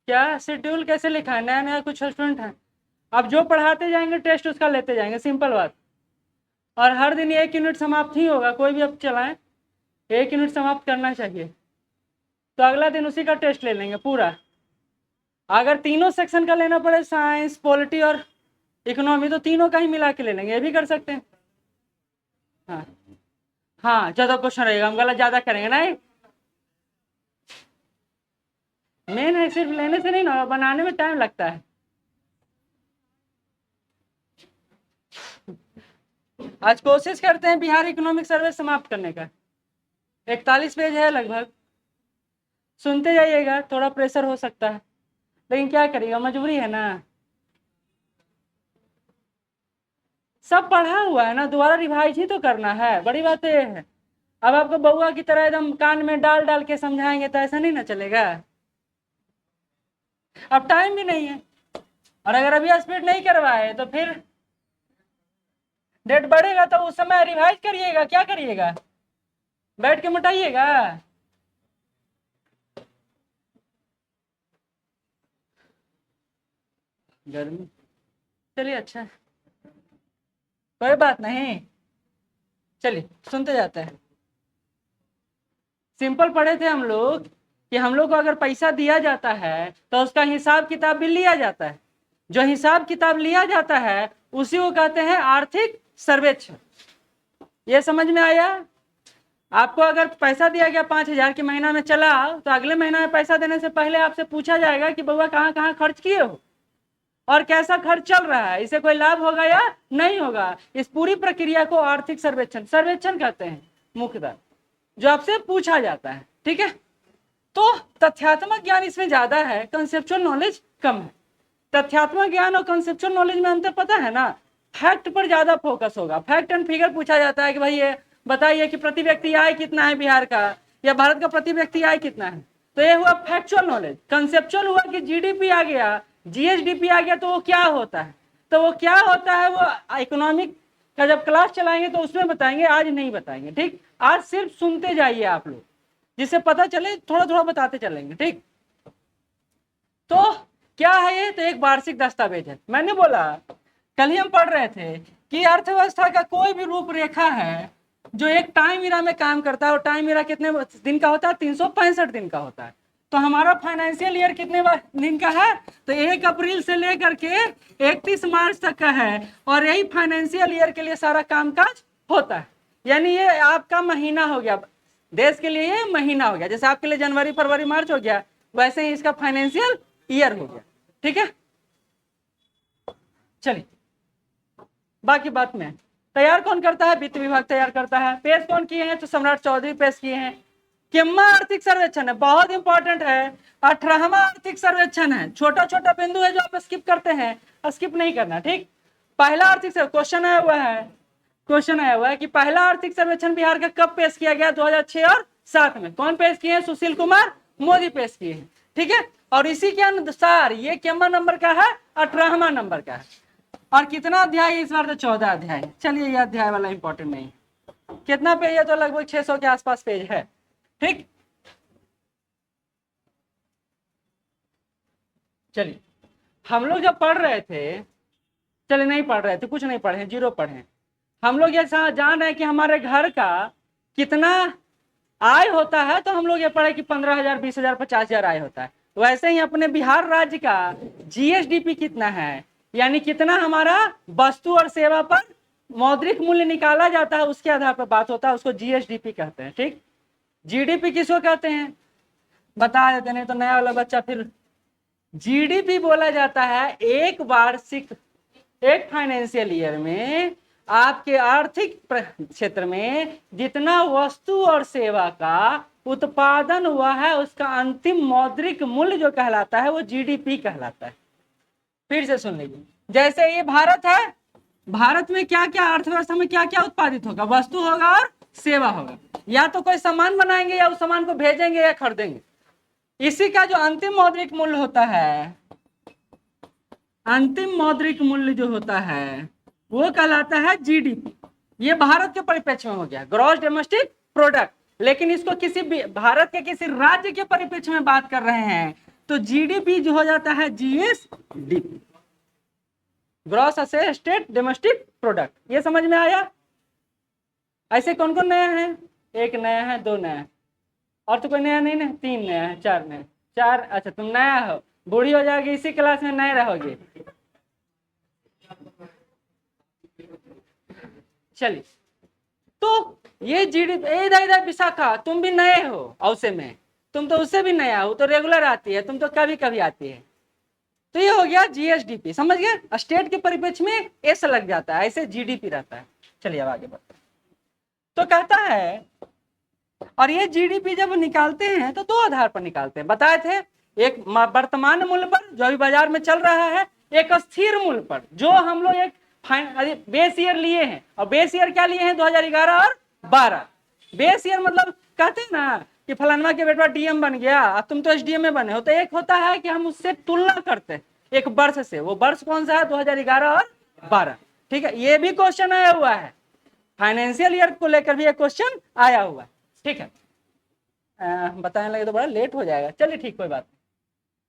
क्या शेड्यूल कैसे लिखा है? नया नया कुछ स्टूडेंट है, अब जो पढ़ाते जाएंगे टेस्ट उसका लेते जाएंगे, सिंपल बात। और हर दिन 1 यूनिट समाप्त ही होगा, कोई भी अब चलाएं 1 यूनिट समाप्त करना चाहिए, तो अगला दिन उसी का टेस्ट ले लेंगे पूरा। अगर तीनों सेक्शन का लेना पड़े, साइंस, पॉलिटी और इकोनॉमी, तो तीनों का ही मिला के ले लेंगे, ये भी कर सकते हैं। हाँ हाँ, ज़्यादा क्वेश्चन रहेगा, हम गलत ज़्यादा करेंगे नहीं। मेन है सिर्फ लेने से नहीं ना, बनाने में टाइम लगता है। आज कोशिश करते हैं बिहार इकोनॉमिक सर्वे समाप्त करने का। 41 पेज है लगभग, सुनते जाइएगा, थोड़ा प्रेशर हो सकता है लेकिन क्या करिएगा, मजबूरी है ना। सब पढ़ा हुआ है ना, दोबारा रिवाइज ही तो करना है, बड़ी बात तो ये है। अब आपको बउआ की तरह एकदम कान में डाल डाल के समझाएंगे तो ऐसा नहीं ना चलेगा। अब टाइम भी नहीं है, और अगर अभी स्पीड नहीं करवाए तो फिर डेट बढ़ेगा, तो उस समय रिवाइज करिएगा, क्या करिएगा, बैठ के मोटाइएगा। गर्मी, चलिए अच्छा है, कोई बात नहीं, चलिए सुनते जाते हैं। सिंपल पढ़े थे हम लोग कि हम लोग को अगर पैसा दिया जाता है तो उसका हिसाब किताब भी लिया जाता है, जो हिसाब किताब लिया जाता है उसी को कहते हैं आर्थिक सर्वेक्षण। ये समझ में आया? आपको अगर पैसा दिया गया 5,000 के महीना में चला, तो अगले महीना में पैसा देने से पहले आपसे पूछा जाएगा कि बउआ कहाँ कहाँ खर्च किए हो और कैसा खर्च चल रहा है, इसे कोई लाभ होगा या नहीं होगा। इस पूरी प्रक्रिया को आर्थिक सर्वेक्षण सर्वेक्षण कहते हैं मुख्यतः, जो आपसे पूछा जाता है। ठीक है, तो तथ्यात्मक ज्ञान इसमें ज्यादा है, कंसेप्चुअल नॉलेज कम है। तथ्यात्मक ज्ञान और कंसेप्चुअल नॉलेज में अंतर पता है ना, फैक्ट पर ज्यादा फोकस होगा, फैक्ट एंड फिगर पूछा जाता है कि भाई ये बताइए कि प्रति व्यक्ति आय कितना है बिहार का, या भारत का प्रति व्यक्ति आय कितना है, तो ये हुआ फैक्चुअल नॉलेज। कंसेप्चुअल हुआ कि जीडीपी आ गया, जीएसडीपी आ गया, तो वो क्या होता है, तो वो क्या होता है वो इकोनॉमिक का जब क्लास चलाएंगे तो उसमें बताएंगे, आज नहीं बताएंगे। ठीक, आज सिर्फ सुनते जाइए आप लोग, जिससे पता चले, थोड़ा थोड़ा बताते चलेंगे। ठीक, तो क्या है ये, तो एक वार्षिक दस्तावेज है। मैंने बोला, कल ही हम पढ़ रहे थे कि अर्थव्यवस्था का कोई भी रूपरेखा है जो एक टाइम इरा में काम करता है, और टाइम इरा कितने दिन का होता है, 365 दिन का होता है। तो हमारा फाइनेंशियल ईयर कितने दिन का है, तो 1 अप्रैल से लेकर के 31 मार्च तक का है, और यही फाइनेंशियल ईयर के लिए सारा कामकाज होता है। यानी ये आपका महीना हो गया, देश के लिए ये महीना हो गया, जैसे आपके लिए जनवरी फरवरी मार्च हो गया, वैसे ही इसका फाइनेंशियल ईयर हो गया। ठीक है, चलिए बाकी बात में, तैयार कौन करता है, वित्त विभाग तैयार करता है। पेश कौन किए हैं, तो सम्राट चौधरी पेश किए हैं। किम्मा आर्थिक सर्वेक्षण है, बहुत इंपॉर्टेंट है, 18वां आर्थिक सर्वेक्षण है। छोटा छोटा बिंदु है जो आप स्किप करते हैं, स्किप नहीं करना। ठीक, पहला आर्थिक क्वेश्चन आया हुआ है, क्वेश्चन आया हुआ है कि पहला आर्थिक सर्वेक्षण बिहार का कब पेश किया गया, 2006 और 2007 में। कौन पेश किए हैं, सुशील कुमार मोदी पेश किए हैं। ठीक है, और इसी के अनुसार ये कितना नंबर का है, 18वां नंबर का है। और कितना अध्याय इस बार, तो 14 अध्याय। चलिए ये अध्याय वाला इंपॉर्टेंट नहीं, कितना पेज है, तो लगभग 600 के आसपास पेज है। ठीक, चलिए हम लोग जब पढ़ रहे थे, चलिए नहीं पढ़ रहे थे, कुछ नहीं पढ़े, जीरो पढ़े, हम लोग ये जान रहे हैं कि हमारे घर का कितना आय होता है, तो हम लोग ये पढ़े कि 15,000, 20,000, 50,000 आय होता है। वैसे ही अपने बिहार राज्य का जीएसडीपी कितना है, यानी कितना हमारा वस्तु और सेवा पर मौद्रिक मूल्य निकाला जाता है, उसके आधार पर बात होता है, उसको जीएसडीपी कहते हैं। ठीक, जीडीपी किसको कहते हैं, बता देते, नहीं तो नया वाला बच्चा फिर। जीडीपी बोला जाता है एक वार्षिक, एक फाइनेंशियल ईयर में आपके आर्थिक क्षेत्र में जितना वस्तु और सेवा का उत्पादन हुआ है, उसका अंतिम मौद्रिक मूल्य जो कहलाता है वो जीडीपी कहलाता है। फिर से सुन लीजिए, जैसे ये भारत है, भारत में क्या क्या अर्थव्यवस्था में क्या क्या उत्पादित होगा, वस्तु होगा और सेवा होगा। या तो कोई सामान बनाएंगे या उस सामान को भेजेंगे या खरीदेंगे, इसी का जो अंतिम मौद्रिक मूल्य होता है, अंतिम मौद्रिक मूल्य जो होता है वो कहलाता है जीडीपी। ये भारत के परिप्रेक्ष्य में हो गया, ग्रॉस डोमेस्टिक प्रोडक्ट। लेकिन इसको किसी भारत के किसी राज्य के परिप्रेक्ष्य में बात कर रहे हैं, तो जीडीपी जो हो जाता है GSDP, gross state domestic product. ये समझ में आया? ऐसे कौन कौन नया है? एक नया है, दो नया है, और तो कोई नया नहीं ना? तीन नया है, चार नया, चार। अच्छा तुम नया हो, बूढ़ी हो जाओगी इसी क्लास में, नए रहोगे। चलिए, तो ये जीडीपी, इधर विशाखा तुम भी नए हो औसे में, तुम तो उससे भी नया हो, तो रेगुलर आती है, तुम तो कभी कभी आती है। तो ये हो गया जीएसडीपी, समझ गए? स्टेट के परिप्रेक्ष्य में एस लग जाता है, ऐसे जीडीपी रहता है। चलिए अब आगे बढ़ते हैं। तो कहता है, और ये जीडीपी जब निकालते हैं तो दो आधार पर निकालते हैं, बताए थे। एक वर्तमान मूल्य पर जो अभी बाजार में चल रहा है, एक स्थिर मूल्य पर जो हम लोग एक बेस ईयर लिए हैं। और बेस ईयर क्या लिए हैं? 2011 और 12। बेस ईयर मतलब कहते हैं ना कि फलाना के बेटा डीएम बन गया और तुम तो एसडीएम में बने हो, तो एक होता है कि हम उससे तुलना करते हैं एक वर्ष से। वो वर्ष कौन सा है? 2011 और 12। ठीक है, ये भी क्वेश्चन आया हुआ है, फाइनेंशियल ईयर को लेकर भी एक क्वेश्चन आया हुआ है। ठीक है, बताने लगे तो बड़ा लेट हो जाएगा। चलिए ठीक, कोई बात नहीं।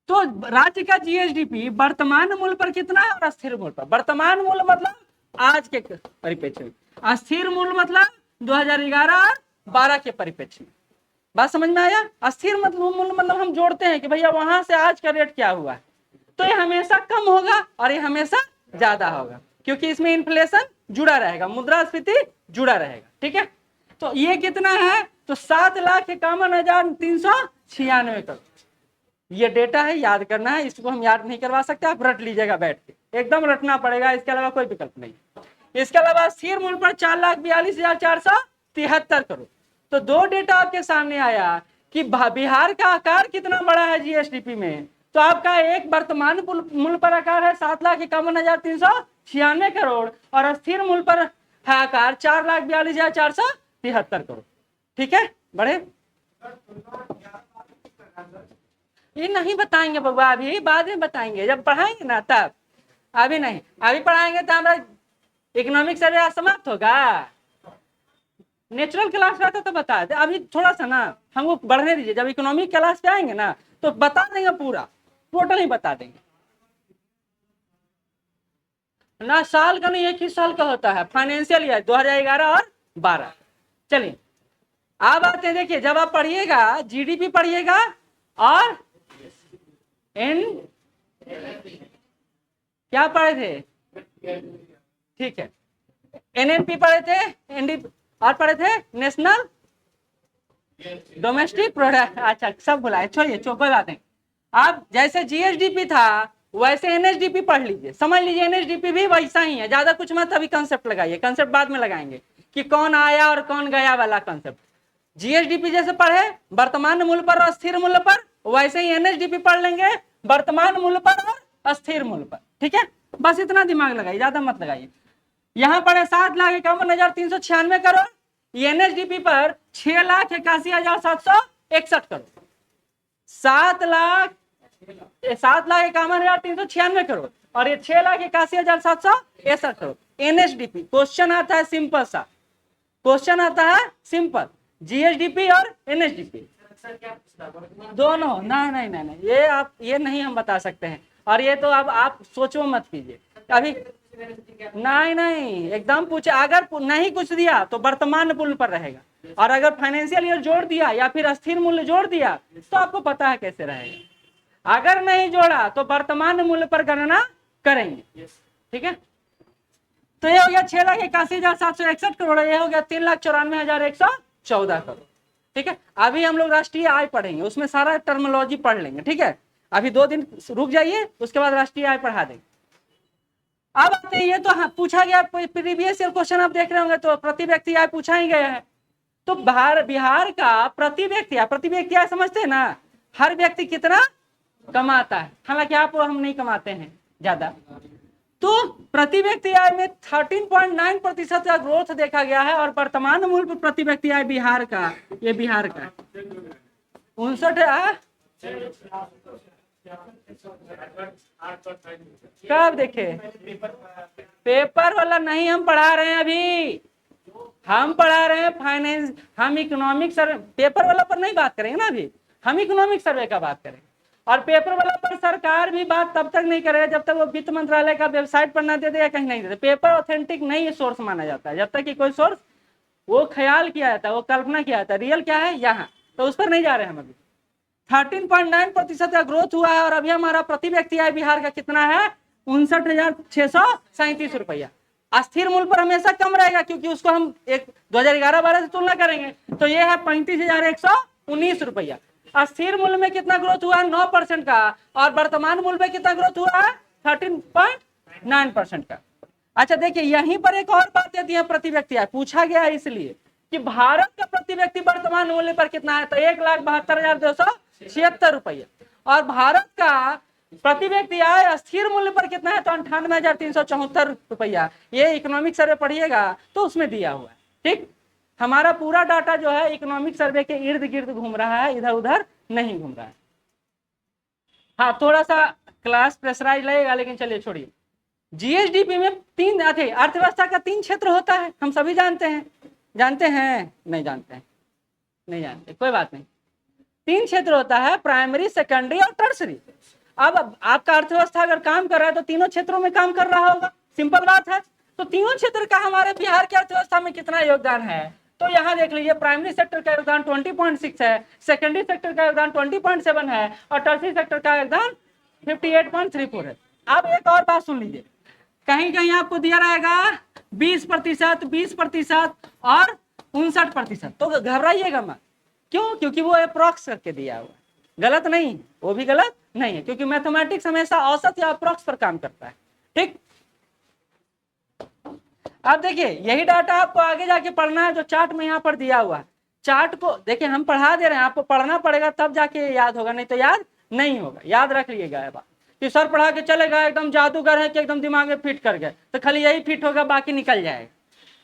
तो राज्य का जीएसडीपी वर्तमान मूल्य पर कितना है और स्थिर मूल्य पर? वर्तमान मूल्य मतलब आज के परिप्रेक्ष्य में, स्थिर मूल्य मतलब 2011 और 12 के परिप्रेक्ष्य में। बात समझ में आया? स्थिर मूल्य मतलब हम जोड़ते हैं कि भैया वहां से आज का रेट क्या हुआ है, तो ये हमेशा कम होगा और ये हमेशा ज्यादा होगा, क्योंकि इसमें इन्फ्लेशन जुड़ा रहेगा, मुद्रास्फीति जुड़ा रहेगा। ठीक है, तो ये कितना है? तो 7,51,396 करोड़। ये डेटा है, याद करना है, इसको हम याद नहीं करवा सकते, आप रट लीजिएगा बैठ के, एकदम रटना पड़ेगा, इसके अलावा कोई विकल्प नहीं। इसके अलावा स्थिर मूल्य पर 4,42,473 करोड़। तो दो डेटा आपके सामने आया कि बिहार का आकार कितना बड़ा है जीएसडीपी में। तो आपका एक वर्तमान मूल्य पर आकार है 7,51,396 करोड़ और स्थिर मूल्य पर है आकार 4,42,473 करोड़। ठीक है, बढ़े? ये नहीं बताएंगे बबुआ, अभी बाद में बताएंगे, जब पढ़ाएंगे ना तब, अभी नहीं। अभी पढ़ाएंगे तो हमारा इकोनॉमिक सर्वे समाप्त होगा। नेचुरल क्लास रहता तो बता दे, अभी थोड़ा सा ना हमको बढ़ने दीजिए, जब इकोनॉमिक क्लास पे आएंगे ना तो बता देंगे, पूरा टोटल ही बता देंगे ना। साल का नहीं, एक ही साल का होता है फाइनेंशियल ईयर 2011 और 12। चलिए अब आते हैं, देखिए जब आप पढ़िएगा जीडीपी पढ़िएगा और क्या पढ़े थे? ठीक है, एनएनपी पढ़े थे, एनडीपी और पढ़े थे नेशनल डोमेस्टिक प्रोडक्ट। अच्छा सब बुलाए, छोड़िए कोई बात नहीं। अब जैसे जीएसडीपी था वैसे एनएसडीपी पढ़ लीजिए, समझ लीजिए एनएसडीपी भी वैसा ही है, ज्यादा कुछ मत अभी कंसेप्ट लगाइए, कंसेप्ट बाद में लगाएंगे कि कौन आया और कौन गया वाला कंसेप्ट। जीएसडीपी जैसे पढ़े वर्तमान मूल्य पर और स्थिर मूल्य पर, वैसे ही एनएसडीपी पढ़ लेंगे वर्तमान मूल्य पर और स्थिर मूल्य पर। ठीक है, बस इतना दिमाग लगाइए, ज्यादा मत लगाइए। यहाँ पर 7,51,396 करोड़, एनएसडीपी पर 6,81,761 करोड़। 7,51,396 करोड़ और ये 6,81,761 करोड़ एनएसडीपी। क्वेश्चन आता है सिंपल सा, क्वेश्चन आता है सिंपल, जीएसडीपी और एनएसडीपी दोनों। नहीं, ये नहीं हम बता सकते हैं, और ये तो अब आप सोचो मत कीजिए अभी। नहीं, एकदम पूछे, अगर नहीं कुछ दिया तो वर्तमान मूल्य पर रहेगा, और अगर फाइनेंशियल ईयर जोड़ दिया या फिर स्थिर मूल्य जोड़ दिया तो आपको पता है कैसे रहेगा। अगर नहीं जोड़ा तो वर्तमान मूल्य पर गणना करेंगे। ठीक है, तो ये हो गया 6,81,761 करोड़, ये हो गया 3,94,114 करोड़। ठीक है, अभी हम लोग राष्ट्रीय आय पढ़ेंगे, उसमें सारा टर्मिनोलॉजी पढ़ लेंगे। ठीक है, अभी 2 दिन रुक जाइए, उसके बाद राष्ट्रीय आय पढ़ा देंगे। अब आते हैं, ये तो पूछा गया प्रीवियस ईयर क्वेश्चन आप देख रहे होंगे, तो प्रति व्यक्ति आय पूछा ही गया है। तो बिहार का प्रति व्यक्ति आय समझते हैं ना, हर व्यक्ति कितना कमाता है, हालांकि आप हम नहीं कमाते हैं ज्यादा। तो प्रति व्यक्ति आय में 13.9% का ग्रोथ देखा गया है, और वर्तमान मूल्य पर प्रति व्यक्ति आय बिहार का, ये बिहार का 59 कब देखे? पेपर वाला नहीं हम पढ़ा रहे हैं अभी, हम पढ़ा रहे हैं फाइनेंस, हम इकोनॉमिक सर्वे, पेपर वाला पर नहीं बात करेंगे ना अभी, हम इकोनॉमिक सर्वे का बात करेंगे। और पेपर वाला पर सरकार भी बात तब तक नहीं करेगा जब तक वो वित्त मंत्रालय का वेबसाइट पर ना दे दे या कहीं नहीं दे दे। पेपर ऑथेंटिक नहीं सोर्स माना जाता है जब तक कि कोई सोर्स वो ख्याल किया जाता है, वो कल्पना किया जाता है, रियल क्या है यहाँ, तो उस पर नहीं जा रहे हम अभी। 13.9% का ग्रोथ हुआ है और अभी हमारा प्रति व्यक्ति आय बिहार का कितना है, 59,637 रुपया। अस्थिर मूल्य पर हमेशा कम रहेगा क्योंकि उसको हम 2011-12 से तुलना करेंगे, तो ये है 35,119 रुपया। अस्थिर मूल्य में कितना ग्रोथ हुआ है, 9% का, और वर्तमान मूल्य में कितना ग्रोथ हुआ है, 13.9% का। अच्छा देखिए यहीं पर एक और बात देती है प्रति व्यक्ति आय, पूछा गया है इसलिए कि भारत का प्रति व्यक्ति वर्तमान मूल्य पर कितना है, तो 1,72,276 रुपया, और भारत का प्रति व्यक्ति आय स्थिर मूल्य पर कितना है, तो 98,374 रुपया। ये इकोनॉमिक सर्वे पढ़िएगा तो उसमें दिया हुआ है। ठीक, हमारा पूरा डाटा जो है इकोनॉमिक सर्वे के इर्द गिर्द घूम रहा है, इधर उधर नहीं घूम रहा है। हाँ थोड़ा सा क्लास प्रेशराइज लगेगा, लेकिन चलिए छोड़िए। जीएसडीपी में तीन अर्थव्यवस्था का 3 क्षेत्र होता है, हम सभी जानते हैं। जानते हैं? नहीं जानते हैं, नहीं जानते, कोई बात नहीं। 3 क्षेत्र होता है, प्राइमरी, सेकेंडरी और टर्सरी। अब आपका अर्थव्यवस्था अगर काम कर रहा है तो तीनों क्षेत्रों में काम कर रहा होगा, सिंपल बात है। तो तीनों क्षेत्र का हमारे बिहार की अर्थव्यवस्था में कितना योगदान है, तो यहाँ देख लीजिए, प्राइमरी सेक्टर का योगदान 20.6 है, सेकेंडरी सेक्टर का योगदान 20.7 है, और टर्सरी सेक्टर का योगदान 58.34 है। अब एक और बात सुन लीजिए, कहीं कहीं आपको दिया रहेगा 20%, 20% और 59%, तो घबराइएगा मत। क्यों? क्योंकि वो अप्रॉक्स करके दिया हुआ, गलत नहीं, वो भी गलत नहीं है, क्योंकि मैथमेटिक्स हमेशा औसत या अप्रॉक्स पर काम करता है। ठीक, अब देखिए यही डाटा आपको आगे जाके पढ़ना है, जो चार्ट में यहाँ पर दिया हुआ है। चार्ट को देखिए, हम पढ़ा दे रहे हैं, आपको पढ़ना पड़ेगा तब जाके याद होगा, नहीं तो याद नहीं होगा। याद रख लीजिएगा ये बात कि सर पढ़ा के चलेगा एकदम जादूगर है कि एकदम दिमाग में फिट कर गए, तो खाली यही फिट होगा, बाकी निकल जाएगा।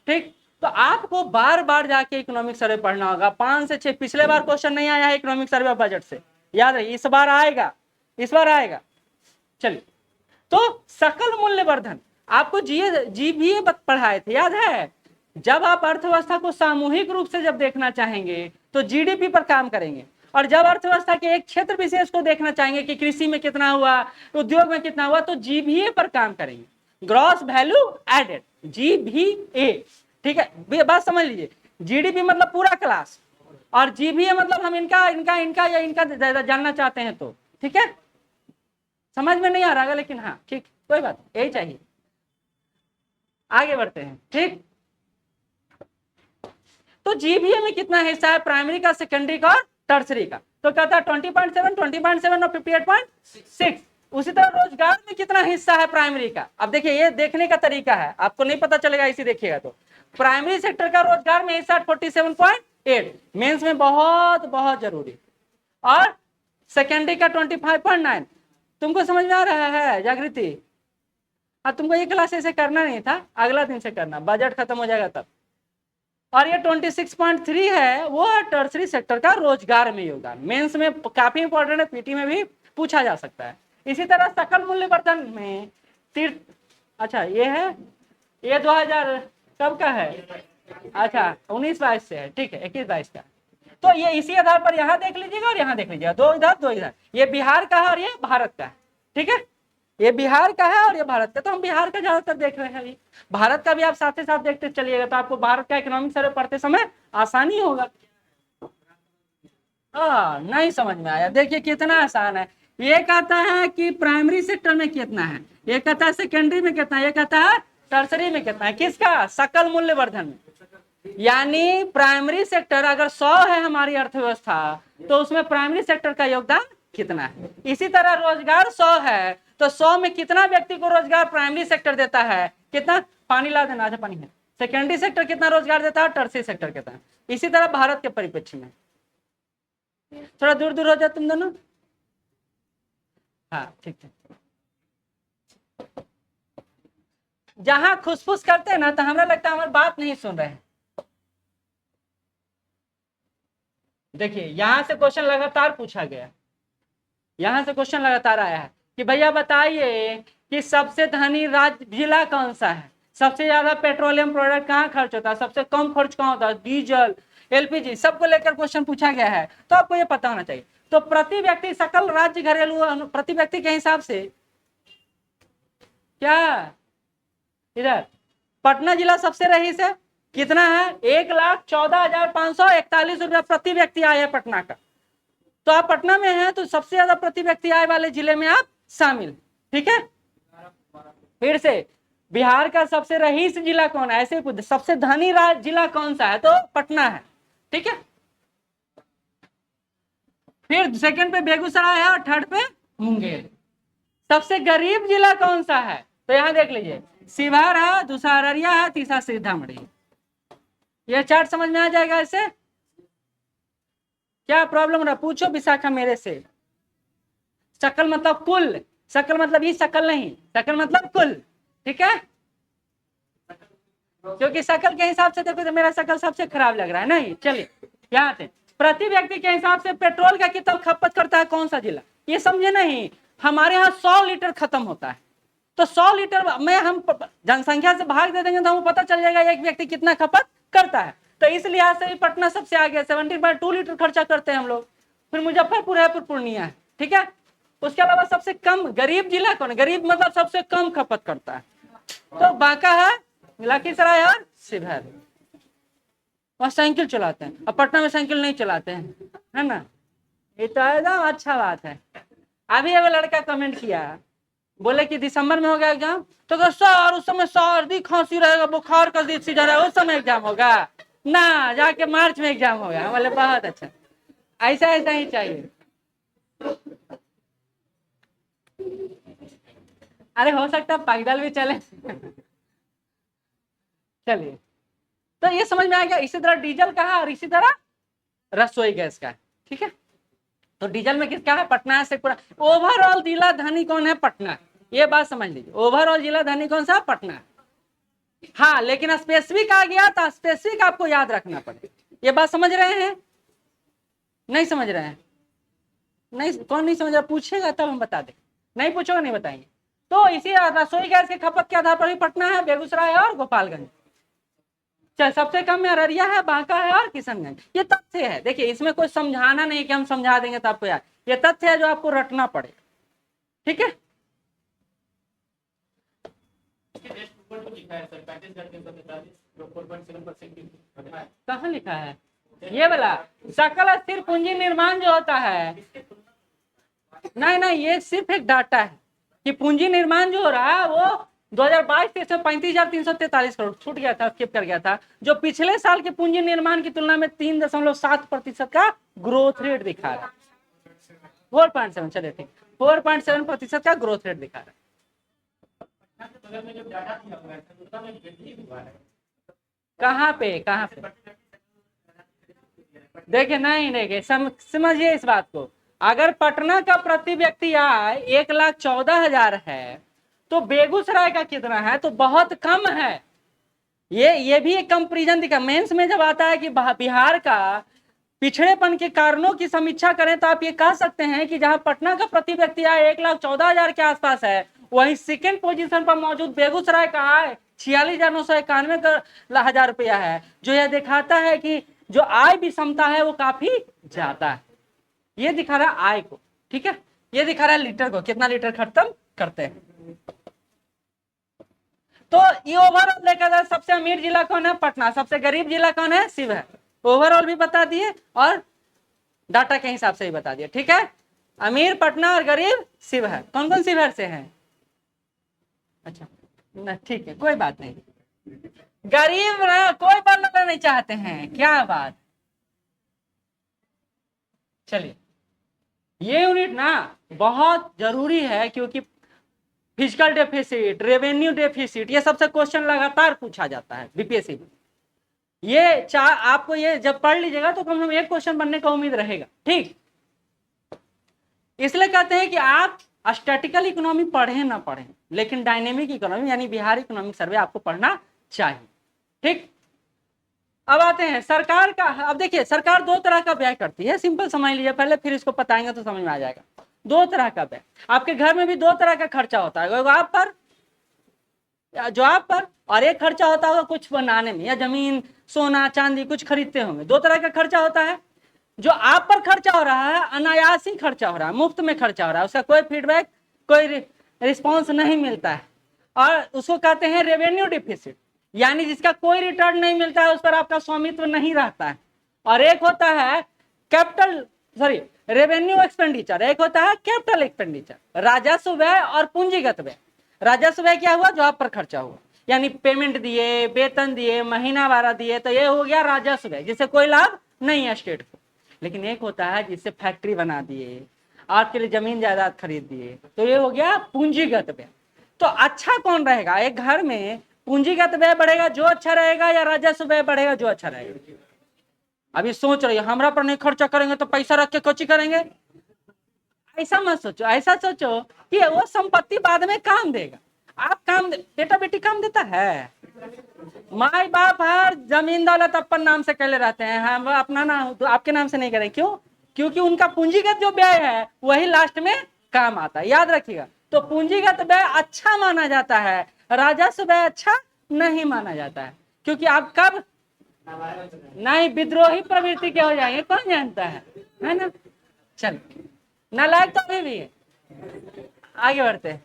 ठीक, तो आपको बार बार जाके इकोनॉमिक सर्वे पढ़ना होगा, 5 से 6। पिछले बार क्वेश्चन नहीं आया है इकोनॉमिक सर्वे बजट से, याद रखिए, इस बार आएगा, इस बार आएगा। चलिए, तो सकल मूल्य वर्धन आपको जीबीए पढ़ाए थे, याद है? जब आप अर्थव्यवस्था को सामूहिक रूप से जब देखना चाहेंगे तो जीडीपी पर काम करेंगे, और जब अर्थव्यवस्था के एक क्षेत्र विशेष को देखना चाहेंगे कि कृषि में कितना हुआ, उद्योग में कितना हुआ, तो जीबीए पर काम करेंगे, ग्रॉस वैल्यू एडेड, जीबीए। ठीक है, बात समझ लीजिए। जीडीपी मतलब पूरा क्लास, और जीबीए मतलब हम इनका इनका इनका या इनका जानना चाहते हैं, तो ठीक है, समझ में नहीं आ रहा है, लेकिन हाँ ठीक, कोई बात, यही चाहिए। आगे बढ़ते हैं। ठीक, तो जीबीए में कितना हिस्सा है, प्राइमरी का, सेकेंडरी का और टर्सरी का, तो कहता है 20.7, 20.7 और 58.6। उसी तरह रोजगार में कितना हिस्सा है प्राइमरी का। अब देखिए, ये देखने का तरीका है, आपको नहीं पता चलेगा इसी देखिएगा तो। प्राइमरी सेक्टर का रोजगार में हिस्सा 47.8, मेंस में बहुत बहुत जरूरी, और सेकेंडरी का 25.9। तुमको समझ में आ रहा है जागृति? हाँ, तुमको ये क्लास ऐसे करना नहीं था, अगला दिन से करना, बजट खत्म हो जाएगा तब। और ये 26.3 है, वो टर्सरी सेक्टर का रोजगार में योगदान, मेंस में काफी इंपॉर्टेंट है, पीटी में भी पूछा जा सकता है। इसी तरह सकल मूल्य वर्धन में अच्छा ये है, ये 2000 कब का है, अच्छा 19-22 से है, ठीक है, 21-22 का। तो ये इसी आधार पर यहाँ देख लीजिएगा और यहाँ देख लीजिएगा, दो इधर दो इधर, ये बिहार का है और ये भारत का है। ठीक है, ये बिहार का है और ये भारत का, तो हम बिहार का ज्यादातर देख रहे हैं अभी, भारत का भी आप साथ ही साथ देखते चलिएगा, तो आपको भारत का इकोनॉमिक सर्वे पढ़ते समय आसानी होगा। नहीं समझ में आया, देखिए कितना आसान है। ये कहता है कि प्राइमरी सेक्टर में कितना है, ये कहता है सेकेंडरी में कितना है, ये कहता है टर्सरी में कितना है, किसका, सकल मूल्य वर्धन में। यानी प्राइमरी सेक्टर अगर 100 है हमारी अर्थव्यवस्था, तो उसमें प्राइमरी सेक्टर का योगदान कितना है। इसी तरह रोजगार 100 है, तो 100 में कितना व्यक्ति को रोजगार प्राइमरी सेक्टर देता है, कितना, पानी ला देना, अच्छा पानी है। सेकेंडरी सेक्टर कितना रोजगार देता है, टर्सरी सेक्टर कितना। इसी तरह भारत के परिप्रेक्ष्य में, थोड़ा दूर दूर हो जाए तुम दोनों, हाँ ठीक है। जहां खुसफुस करते हैं ना, तो हमें लगता है हमारी बात नहीं सुन रहे हैं। देखिए यहां से क्वेश्चन लगातार पूछा गया, यहां से क्वेश्चन लगातार आया है कि भैया बताइए कि सबसे धनी राज्य जिला कौन सा है, सबसे ज्यादा पेट्रोलियम प्रोडक्ट कहाँ खर्च होता है, सबसे कम खर्च कहाँ होता है, डीजल, एलपीजी, सबको लेकर क्वेश्चन पूछा गया है। तो आपको ये पता होना चाहिए, तो प्रति व्यक्ति सकल राज्य घरेलू प्रति व्यक्ति के हिसाब से क्या इधर पटना जिला सबसे रईस है, कितना है 1,14,541 रुपया प्रति व्यक्ति आय है पटना का। तो आप पटना में हैं तो सबसे ज्यादा प्रति व्यक्ति आय वाले जिले में आप शामिल, ठीक है। फिर से बिहार का सबसे रईस जिला कौन है, ऐसे पूछ, सबसे धनी जिला कौन सा है, तो पटना है, ठीक है। फिर सेकंड पे बेगूसराय है और थर्ड पे मुंगेर। सबसे गरीब जिला कौन सा है, तो यहां देख लीजिए शिवहर है, दूसरा अररिया है, तीसरा सीतामढ़ी। ये चार्ट समझ में आ जाएगा। ऐसे क्या प्रॉब्लम रहा पूछो विशाखा मेरे से। शकल मतलब कुल, शकल मतलब ये शकल नहीं, शकल मतलब कुल, ठीक है। क्योंकि शकल के हिसाब से देखो तो मेरा शकल सबसे खराब लग रहा है। नहीं चलिए यहाँ से प्रति व्यक्ति के हिसाब से पेट्रोल का कितना खपत करता है कौन सा जिला, ये समझे नहीं। हमारे यहाँ 100 लीटर खत्म होता है, तो 100 लीटर में हम जनसंख्या से भाग दे देंगे तो हमें पता चल जाएगा एक व्यक्ति कितना खपत करता है। तो इस लिहाज से भी पटना सबसे आगे 70.2 लीटर खर्चा करते हैं हम लोग। फिर मुजफ्फरपुर है, फिर पूर्णिया है, ठीक है। उसके अलावा सबसे कम गरीब जिला कौन है, गरीब मतलब सबसे कम खपत करता है, तो बांका है, लखीसराय और शिवहर। वहाँ साइकिल चलाते हैं, अब पटना में साइकिल नहीं चलाते हैं, है ना। ये तो एकदम अच्छा बात है। अभी वो लड़का कमेंट किया, बोले कि दिसंबर में होगा एग्जाम, तो सर उस समय सर्दी खांसी रहेगा, बुखार का सीजन है, उस समय एग्जाम होगा ना, जाके मार्च में एग्जाम होगा। बोले बहुत अच्छा, ऐसा ऐसा ही चाहिए। अरे हो सकता है पैदल भी चले। चलिए तो ये समझ में आ गया। इसी तरह डीजल का है और इसी तरह रसोई गैस का है, ठीक है। तो डीजल में किसका है, पटना है शेखपुरा। ओवरऑल जिला धनी कौन है, पटना। ये बात समझ लीजिए, ओवरऑल जिला धनी कौन सा, पटना है। हाँ लेकिन स्पेसिफिक आ गया तो स्पेसिफिक आपको याद रखना पड़ेगा। ये बात समझ रहे हैं, नहीं समझ रहे हैं, नहीं कौन नहीं समझ रहा पूछेगा तब हम बता दें, नहीं पूछोगा नहीं बताएंगे। तो इसी रसोई गैस के खपत के आधार पर भी पटना है, बेगूसराय और गोपालगंज। सबसे कम में अररिया है, बांका है और किशनगंज। ये तथ्य है, देखिए इसमें कोई समझाना नहीं कि हम समझा देंगे तो आपको याद, ये तथ्य है जो आपको रटना पड़ेगा, ठीक है। कहाँ लिखा है ये वाला, सकल स्थिर पूंजी निर्माण जो होता है, नहीं नहीं ये सिर्फ एक डाटा है कि पूंजी निर्माण जो हो रहा है वो 2022 से 35,343 करोड़ छूट गया था, स्किप कर गया था, जो पिछले साल के पूंजी निर्माण की तुलना में 3.7% का ग्रोथ रेट दिखा रहा है। 4.7 चलिए ठीक, 4.7% का ग्रोथ रेट दिखा रहा है। कहाँ पे देखिए, नहीं देखिए समझिए इस बात को। अगर पटना का प्रति व्यक्ति आय 1,14,000 है तो बेगूसराय का कितना है, तो बहुत कम है। ये भी एक कंपैरिजन दिखा। मेंस में जब आता है कि बिहार का पिछड़ेपन के कारणों की समीक्षा करें तो आप ये कह सकते हैं कि जहां पटना का प्रति व्यक्ति आय 1,14,000 के आसपास है, वहीं सेकेंड पोजीशन पर मौजूद बेगूसराय का आय 46,991 रुपया है, जो यह दिखाता है कि जो आय विषमता है वो काफी ज्यादा है। ये दिखा रहा है आय को, ठीक है। ये दिखा रहा है लीटर को, कितना लीटर खत्म करते हैं। तो ये ओवरऑल देखा जाए सबसे अमीर जिला कौन है, पटना। सबसे गरीब जिला कौन है, शिवहर। ओवरऑल भी बता दिए और डाटा के हिसाब से ही बता दिए, ठीक है। अमीर पटना और गरीब शिवहर। कौन कौन शिवहर से हैं, अच्छा ना ठीक है कोई बात नहीं। गरीब ना कोई बनना नहीं चाहते हैं, क्या बात। चलिए ये यूनिट ना बहुत जरूरी है, क्योंकि फिजिकल डेफिसिट, रेवेन्यू डेफिसिट, ये सबसे क्वेश्चन लगातार पूछा जाता है बीपीएससी में। ये चार आपको ये जब पढ़ लीजिएगा तो कम से कम एक क्वेश्चन बनने का उम्मीद रहेगा, ठीक। इसलिए कहते हैं कि आप स्टैटिकल इकोनॉमी पढ़े ना पढ़े, लेकिन डायनेमिक इकोनॉमी यानी बिहार इकोनॉमिक सर्वे आपको पढ़ना चाहिए, ठीक। अब आते हैं सरकार का। अब देखिए सरकार दो तरह का व्यय करती है, सिंपल समझ लीजिए पहले, फिर इसको बताएंगे तो समझ में आ जाएगा। दो तरह का व्यय, आपके घर में भी दो तरह का खर्चा होता है, आप पर जो आप पर, और एक खर्चा होता होगा कुछ बनाने में, या जमीन सोना चांदी कुछ खरीदते होंगे। दो तरह का खर्चा होता है, जो आप पर खर्चा हो रहा है अनायास ही खर्चा हो रहा है, मुफ्त में खर्चा हो रहा है, उसका कोई फीडबैक कोई रिस्पॉन्स नहीं मिलता है, और उसको कहते हैं रेवेन्यू डिफिसिट, यानी जिसका कोई रिटर्न नहीं मिलता है, उस पर आपका स्वामित्व नहीं रहता है। और एक होता है रेवेन्यू एक्सपेंडिचर, एक होता है कैपिटल एक्सपेंडिचर, राजस्व व्यय और पूंजीगत व्यय। राजस्व व्यय क्या हुआ? जो आप पर खर्चा हुआ, यानी पेमेंट दिए, वेतन दिए, महीना वारा दिए, तो ये हो गया राजस्व व्यय, जिससे कोई लाभ नहीं है स्टेट को। लेकिन एक होता है जिससे फैक्ट्री बना दिए, आपके लिए जमीन जायदाद खरीद दिए, तो ये हो गया पूंजीगत व्यय। तो अच्छा कौन रहेगा एक घर में? पूंजीगत व्यय बढ़ेगा जो अच्छा रहेगा, या राजस्व व्यय बढ़ेगा जो अच्छा रहेगा? अभी सोच रही है हमरा पर नहीं खर्चा करेंगे तो पैसा रख के कोची करेंगे, ऐसा मत सोचो, ऐसा सोचो कि वो संपत्ति बाद में काम देगा। आप काम बेटा बेटी काम देता है, माई बाप हर जमीन दौलत अपन नाम से कहले रहते हैं, हम अपना नाम तो आपके नाम से नहीं करें, क्यों? क्योंकि उनका पूंजीगत जो व्यय है वही लास्ट में काम आता है, याद रखिएगा। तो पूंजीगत व्यय अच्छा माना जाता है, राजस्व व्यय अच्छा नहीं माना जाता है, क्योंकि आप कब नहीं विद्रोही प्रवृत्ति के हो जाएंगे, कौन जानता है ना। चल नालायक तो अभी भी है, आगे बढ़ते हैं।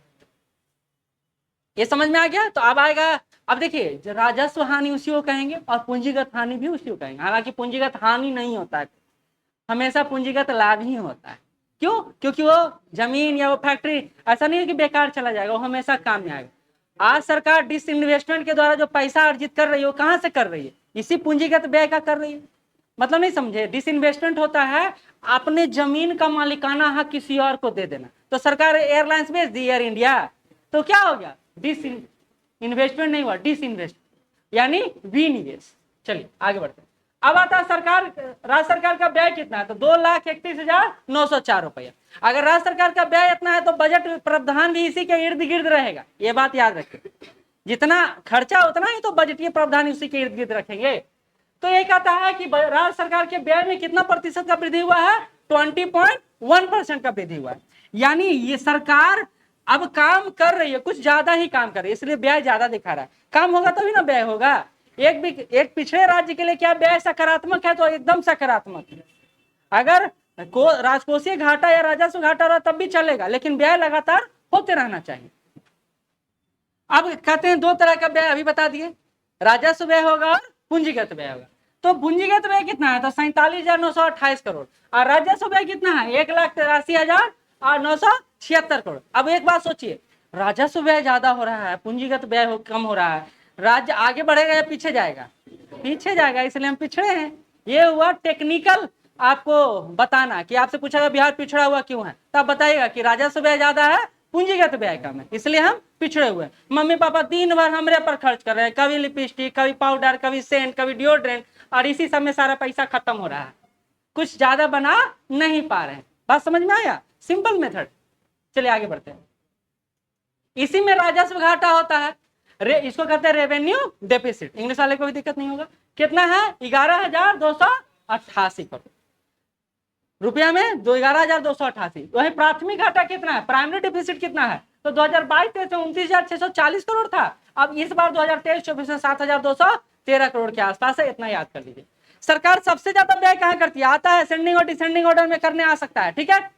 ये समझ में आ गया? तो अब आएगा, अब देखिए राजस्व हानि उसी को कहेंगे और पूंजीगत हानि भी उसी को कहेंगे। हालांकि पूंजीगत हानि नहीं होता है, हमेशा पूंजीगत लाभ ही होता है। क्यों? क्योंकि वो जमीन या वो फैक्ट्री ऐसा नहीं है कि बेकार चला जाएगा, वो हमेशा काम में आएगा। आज सरकार डिसइन्वेस्टमेंट के द्वारा जो पैसा अर्जित कर रही है वो कहाँ से कर रही है? इसी पूंजीगत व्यय का कर रही है। मतलब नहीं समझे? डिसइन्वेस्टमेंट होता है अपने जमीन का मालिकाना हक किसी और को दे देना। तो सरकार एयरलाइंस भेज दी, एयर इंडिया, तो क्या हो गया? डिस इन्वेस्टमेंट नहीं हुआ, डिसइन्वेस्ट यानी विनिवेश। चलिए आगे बढ़ते हैं। अब आता है सरकार, राज्य सरकार का व्यय कितना है? तो 2,31,904 रुपया। अगर राज्य सरकार का व्यय इतना है तो बजट प्रावधान भी इसी के इर्द गिर्द रहेगा, ये बात याद रखें। जितना खर्चा उतना ही तो बजटीय प्रावधान उसी के इर्द गिर्द रखेंगे। तो ये कहता है कि राज्य सरकार के व्यय में कितना प्रतिशत का वृद्धि हुआ है? 20.1% का वृद्धि हुआ है। यानी ये सरकार अब काम कर रही है, कुछ ज्यादा ही काम कर रही है, इसलिए व्यय ज्यादा दिखा रहा है। काम होगा तभी ना व्यय होगा। एक पिछड़े राज्य के लिए क्या व्यय सकारात्मक है? तो एकदम सकारात्मक है। अगर राजकोषीय घाटा या राजस्व घाटा रहा तब भी चलेगा, लेकिन व्यय लगातार होते रहना चाहिए। अब कहते हैं दो तरह का व्यय अभी बता दिए, राजस्व व्यय होगा और पूंजीगत व्यय होगा। तो पूंजीगत व्यय कितना है? तो 47,928 करोड़। और राजस्व व्यय कितना है? 1,83,976 करोड़। अब एक बात सोचिए, राजस्व व्यय ज्यादा हो रहा है, पूंजीगत व्यय कम हो रहा है, राज्य आगे बढ़ेगा या पीछे जाएगा? पीछे जाएगा, इसलिए हम पिछड़े हैं। ये हुआ टेक्निकल आपको बताना कि आपसे पूछा बिहार पिछड़ा हुआ क्यों है, तब बताइएगा कि राजस्व व्यय ज्यादा है, पूंजीगत व्यय कम है, इसलिए हम पिछड़े हुए। मम्मी पापा दिन भर हमरे पर खर्च कर रहे हैं, कभी लिपस्टिक, कभी पाउडर, कभी सेंट, कभी डिओड्रेंट, और इसी सब में सारा पैसा खत्म हो रहा है, कुछ ज्यादा बना नहीं पा रहे हैं। बात समझ में आया? Simple method. चलिए आगे बढ़ते हैं। इसी में राजस्व घाटा होता है, इसको कहते हैं रेवेन्यू डेफिसिट। इंग्लिश वाले को भी दिक्कत नहीं होगा। कितना है? 11,288 करोड़ रुपया में 11,288। वही प्राथमिक घाटा कितना है? प्राइमरी डिफिसिट कितना है? तो 2022-23 में 29,640 करोड़ था। अब इस बार 2023-24 में 7,213 करोड़ के आसपास है, इतना याद कर लीजिए। सरकार सबसे ज्यादा व्यय कहां करती है? आता है असेंडिंग और डिसेंडिंग ऑर्डर में करने आ सकता है, ठीक है।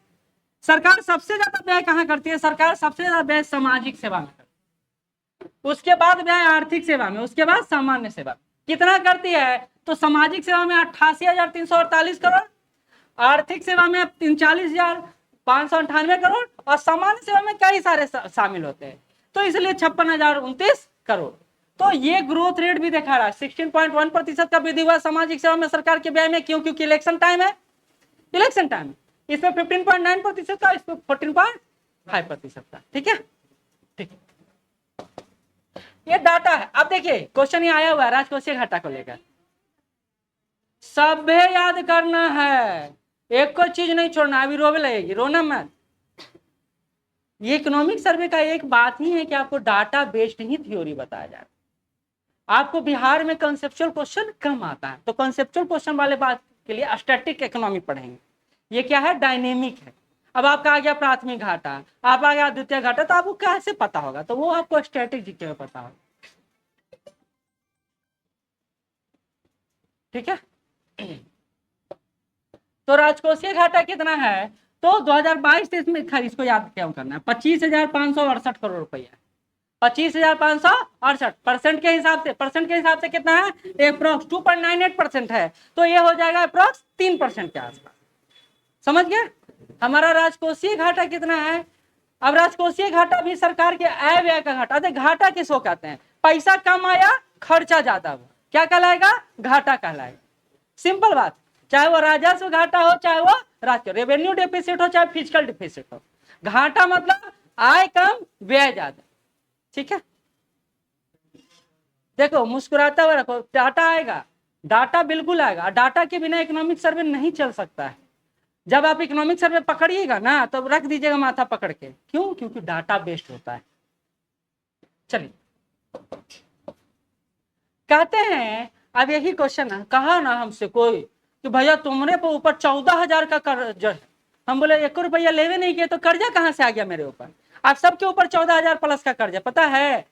सरकार सबसे ज्यादा व्यय कहां करती है? सरकार सबसे ज्यादा व्यय सामाजिक सेवा में करती है, उसके बाद व्यय आर्थिक सेवा में, उसके बाद सामान्य सेवा। कितना करती है? तो सामाजिक सेवा में 88,348 करोड़, आर्थिक सेवा में 39,598 करोड़, और सामान्य सेवा में कई सारे शामिल होते हैं, तो इसलिए 56,029 करोड़। तो ये ग्रोथ रेट भी दिखा रहा है, 16.1% का वृद्धि हुआ सामाजिक सेवा में सरकार के व्यय में। क्यों? क्योंकि इलेक्शन टाइम है, इलेक्शन टाइम इसमें 15.9% का, इसमें 14.5% का। ठीक है, ठीक, ये डाटा है। अब देखिए क्वेश्चन ये आया हुआ है राजकोषीय घाटा को लेकर, सभे याद करना है, एक कोई चीज नहीं छोड़ना। अभी रोवे लगेगी, रोना मत। ये इकोनॉमिक सर्वे का एक बात ही है कि आपको डाटा बेस्ड ही थ्योरी बताया जाए। आपको बिहार में कंसेप्चुअल क्वेश्चन कम आता है, तो कंसेप्चुअल क्वेश्चन वाले बात के लिए स्टैटिक इकोनॉमी पढ़ेंगे। ये क्या है? डायनेमिक है। अब आपका आ गया प्राथमिक घाटा, आप आ गया द्वितीय घाटा, तो आपको कैसे पता होगा? तो वो आपको स्टैटिक जीके में पता होगा। ठीक है, तो राजकोषीय घाटा कितना है, तो 2022-23 में इसको याद क्यों करना है, 25,568 करोड़ रुपया, 25,568 परसेंट के हिसाब से कितना है, अप्रोक्स 2.98% है, तो ये हो जाएगा अप्रोक्स 3% के आसपास। समझ गए। हमारा राजकोषीय घाटा कितना है। अब राजकोषीय घाटा भी सरकार के आय व्यय का घाटा। घाटा किसको कहते हैं, पैसा कम आया खर्चा ज्यादा हुआ, क्या कहलाएगा, घाटा कहलाएगा। सिंपल बात, चाहे वो राजस्व घाटा हो, चाहे वो रेवेन्यू डेफिसिट हो, चाहे फिजिकल डेफिसिट हो, घाटा मतलब आय कम व्यय ज्यादा। ठीक है, देखो मुस्कुराता हुआ रखो, डाटा आएगा, डाटा बिल्कुल आएगा, डाटा के बिना इकोनॉमिक सर्वे नहीं चल सकता है। जब आप इकोनॉमिक सर्वे पकड़िएगा ना, तब रख दीजिएगा माथा पकड़ के, क्यों, क्योंकि डाटा बेस्ड होता है। चलिए, कहते हैं, अब यही क्वेश्चन है, कहा ना हमसे कोई कि भैया तुमने पे ऊपर 14,000 का कर्ज है। हम बोले 1 रुपया लेवे नहीं किए, तो कर्जा कहां से आ गया मेरे ऊपर। आप सबके ऊपर 14,000 प्लस का कर्जा, पता है,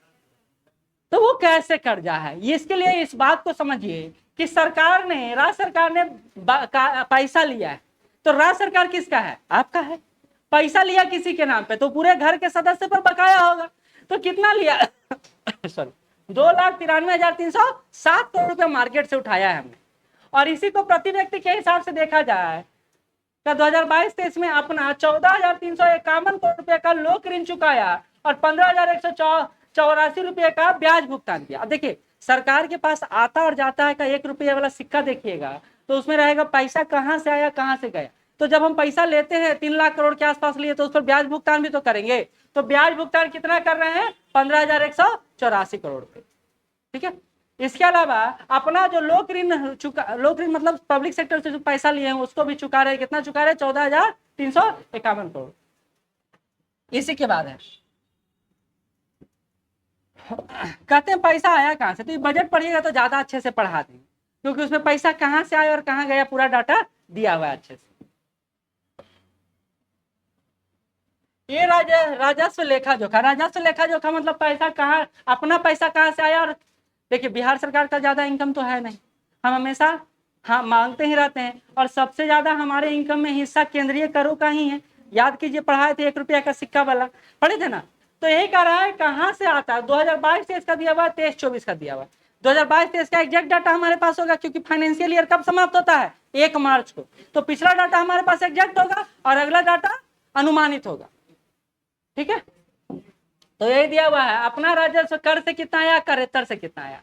तो वो कैसे कर्जा है। इसके लिए इस बात को समझिए कि सरकार ने, राज्य सरकार ने पैसा लिया है, तो राज्य सरकार किसका है, आपका है। पैसा लिया किसी के नाम पे, तो पूरे घर के सदस्य पर बकाया होगा। तो कितना लिया सॉरी 2,93,307 करोड़ रुपया मार्केट से उठाया है हमने। और इसी को प्रति व्यक्ति के हिसाब से देखा जाए तो 2022-23 में अपना 14,351 करोड़ रुपए का लोक ऋण चुकाया और 15,184 रुपए का ब्याज भुगतान किया। देखिए, सरकार के पास आता और जाता है का 1 रुपया वाला सिक्का देखिएगा, तो उसमें रहेगा पैसा कहां से आया कहां से गया। तो जब हम पैसा लेते हैं 3 लाख करोड़ के आसपास लिए, तो उस पर ब्याज भुगतान भी तो करेंगे। तो ब्याज भुगतान कितना कर रहे हैं, 15,184 करोड़ रुपए। ठीक है, इसके अलावा अपना जो लोक ऋण मतलब पब्लिक सेक्टर से जो पैसा लिए हैं उसको भी चुका रहे। कितना चुका रहे, 14,351 करोड़। इसी के बाद है, कहते हैं पैसा आया कहां से, तो ये बजट पढ़िएगा तो ज्यादा अच्छे से पढ़ा देंगे, क्योंकि उसमें पैसा कहां से आया और कहां गया पूरा डाटा दिया हुआ है अच्छे से। ये राजस्व लेखा जोखा, राजस्व लेखा जोखा मतलब पैसा कहाँ, अपना पैसा कहाँ से आया। और देखिए, बिहार सरकार का ज्यादा इनकम तो है नहीं, हम हमेशा हाँ मांगते ही रहते हैं, और सबसे ज्यादा हमारे इनकम में हिस्सा केंद्रीय करों का ही है। याद कीजिए, पढ़ाए थे 1 रुपया का सिक्का वाला, पढ़े थे ना। तो यही कह रहा है कहाँ से आता है, 2022-23 का दिया हुआ, 23-24 का दिया हुआ। 2022-23 का एग्जैक्ट डाटा हमारे पास होगा, क्योंकि फाइनेंशियल ईयर कब समाप्त होता है, 1 मार्च को। तो पिछला डाटा हमारे पास एग्जैक्ट होगा और अगला डाटा अनुमानित होगा। ठीक है, तो यही दिया हुआ है, अपना राजस्व कर से कितना आया, करेत्तर से कितना आया,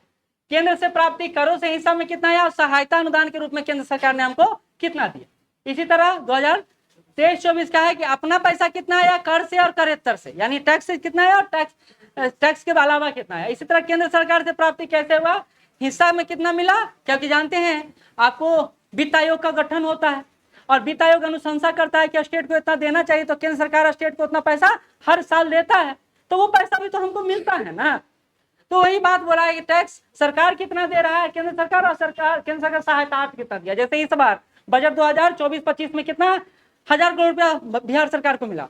केंद्र से प्राप्ति करों से हिस्सा में कितना आया, और सहायता अनुदान के रूप में केंद्र सरकार ने हमको कितना दिया। इसी तरह 2023-24 का है कि अपना पैसा कितना आया, कर से और करेत्तर से, यानी टैक्स से कितना आया और टैक्स के अलावा कितना आया। इसी तरह केंद्र सरकार से प्राप्ति कैसे हुआ, हिस्सा में कितना मिला, क्योंकि जानते हैं आपको वित्त आयोग का गठन होता है, और वित्त आयोग अनुशंसा करता है कि स्टेट को इतना देना चाहिए, तो केंद्र सरकार स्टेट को उतना पैसा हर साल देता है, तो वो पैसा भी तो हमको मिलता है ना। तो वही बात बोला है कि टैक्स सरकार कितना दे रहा है, केंद्र सरकार, और केंद्र सरकार सहायता कितना दिया। जैसे इस बार बजट 2024-25 में कितना 1,000 करोड़ रुपया बिहार सरकार को मिला,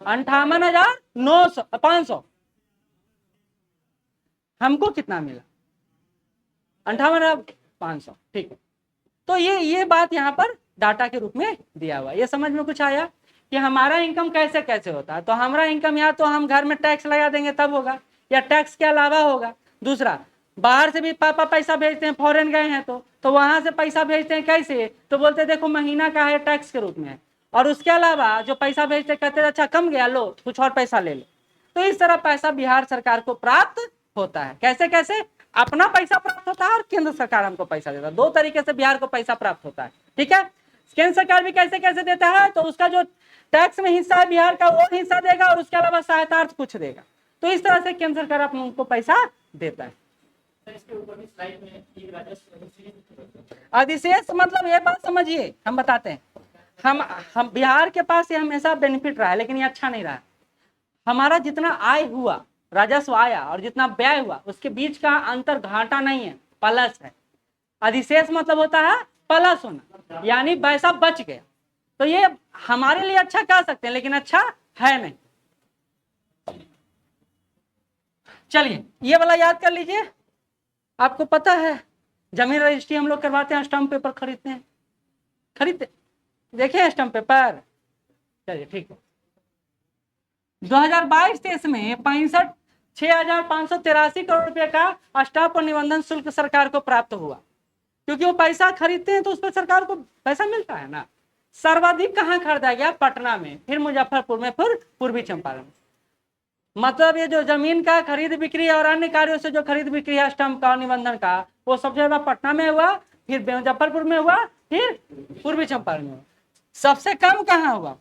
58,500। हमको कितना मिला, 58,500। ठीक है, तो ये बात यहाँ पर डाटा के रूप में दिया हुआ। ये समझ में कुछ आया कि हमारा इनकम कैसे कैसे होता है। तो हमारा इनकम या तो हम घर में टैक्स लगा देंगे तब होगा, या टैक्स के अलावा होगा। दूसरा, बाहर से भी पापा पैसा भेजते हैं, फॉरेन गए हैं तो वहां से पैसा भेजते हैं कैसे, तो बोलते देखो महीना का है, टैक्स के रूप में है। और उसके अलावा जो पैसा भेजते कहते अच्छा कम गया, लो कुछ और पैसा ले लो। तो इस तरह पैसा बिहार सरकार को प्राप्त होता है। कैसे कैसे, अपना पैसा प्राप्त होता है और केंद्र सरकार हमको पैसा देता है। 2 तरीके से बिहार को पैसा प्राप्त होता है। ठीक है, केंद्र सरकार भी कैसे कैसे देता है, तो उसका जो टैक्स में हिस्सा है बिहार का, वो हिस्सा देगा, और उसके अलावा सहायता कुछ देगा। तो इस तरह से केंद्र सरकार आप लोगों को पैसा देता है। अधिशेष मतलब ये बात समझिए, हम बताते हैं, हम बिहार के पास ये हमेशा बेनिफिट रहा है, लेकिन ये अच्छा नहीं रहा। हमारा जितना आय हुआ, राजस्व आया, और जितना व्यय हुआ, उसके बीच का अंतर घाटा नहीं है, प्लस है। अधिशेष मतलब होता है प्लस होना, यानी पैसा बच गया। तो ये हमारे लिए अच्छा कह सकते हैं, लेकिन अच्छा है नहीं। चलिए, ये वाला याद कर लीजिए। आपको पता है जमीन रजिस्ट्री हम लोग करवाते हैं, स्टाम्प पेपर खरीदते हैं, खरीदते देखे स्टाम्प पेपर। चलिए ठीक है। 2022-23 में 65,6,583 करोड़ रुपए का स्टाम्प और निबंधन शुल्क सरकार को प्राप्त हुआ, क्योंकि वो पैसा खरीदते हैं तो उस पर सरकार को पैसा मिलता है ना। सर्वाधिक कहाँ खरीदा गया? पटना में, फिर मुजफ्फरपुर में, फिर पूर्वी चंपारण। मतलब ये जो जमीन का खरीद बिक्री और अन्य कार्यों से जो खरीद बिक्री है स्टाम्प का और निबंधन का, वो सबसे ज्यादा पटना में हुआ, फिर मुजफ्फरपुर में हुआ, फिर पूर्वी चंपारण में हुआ। सबसे कम कहाँ हुआ?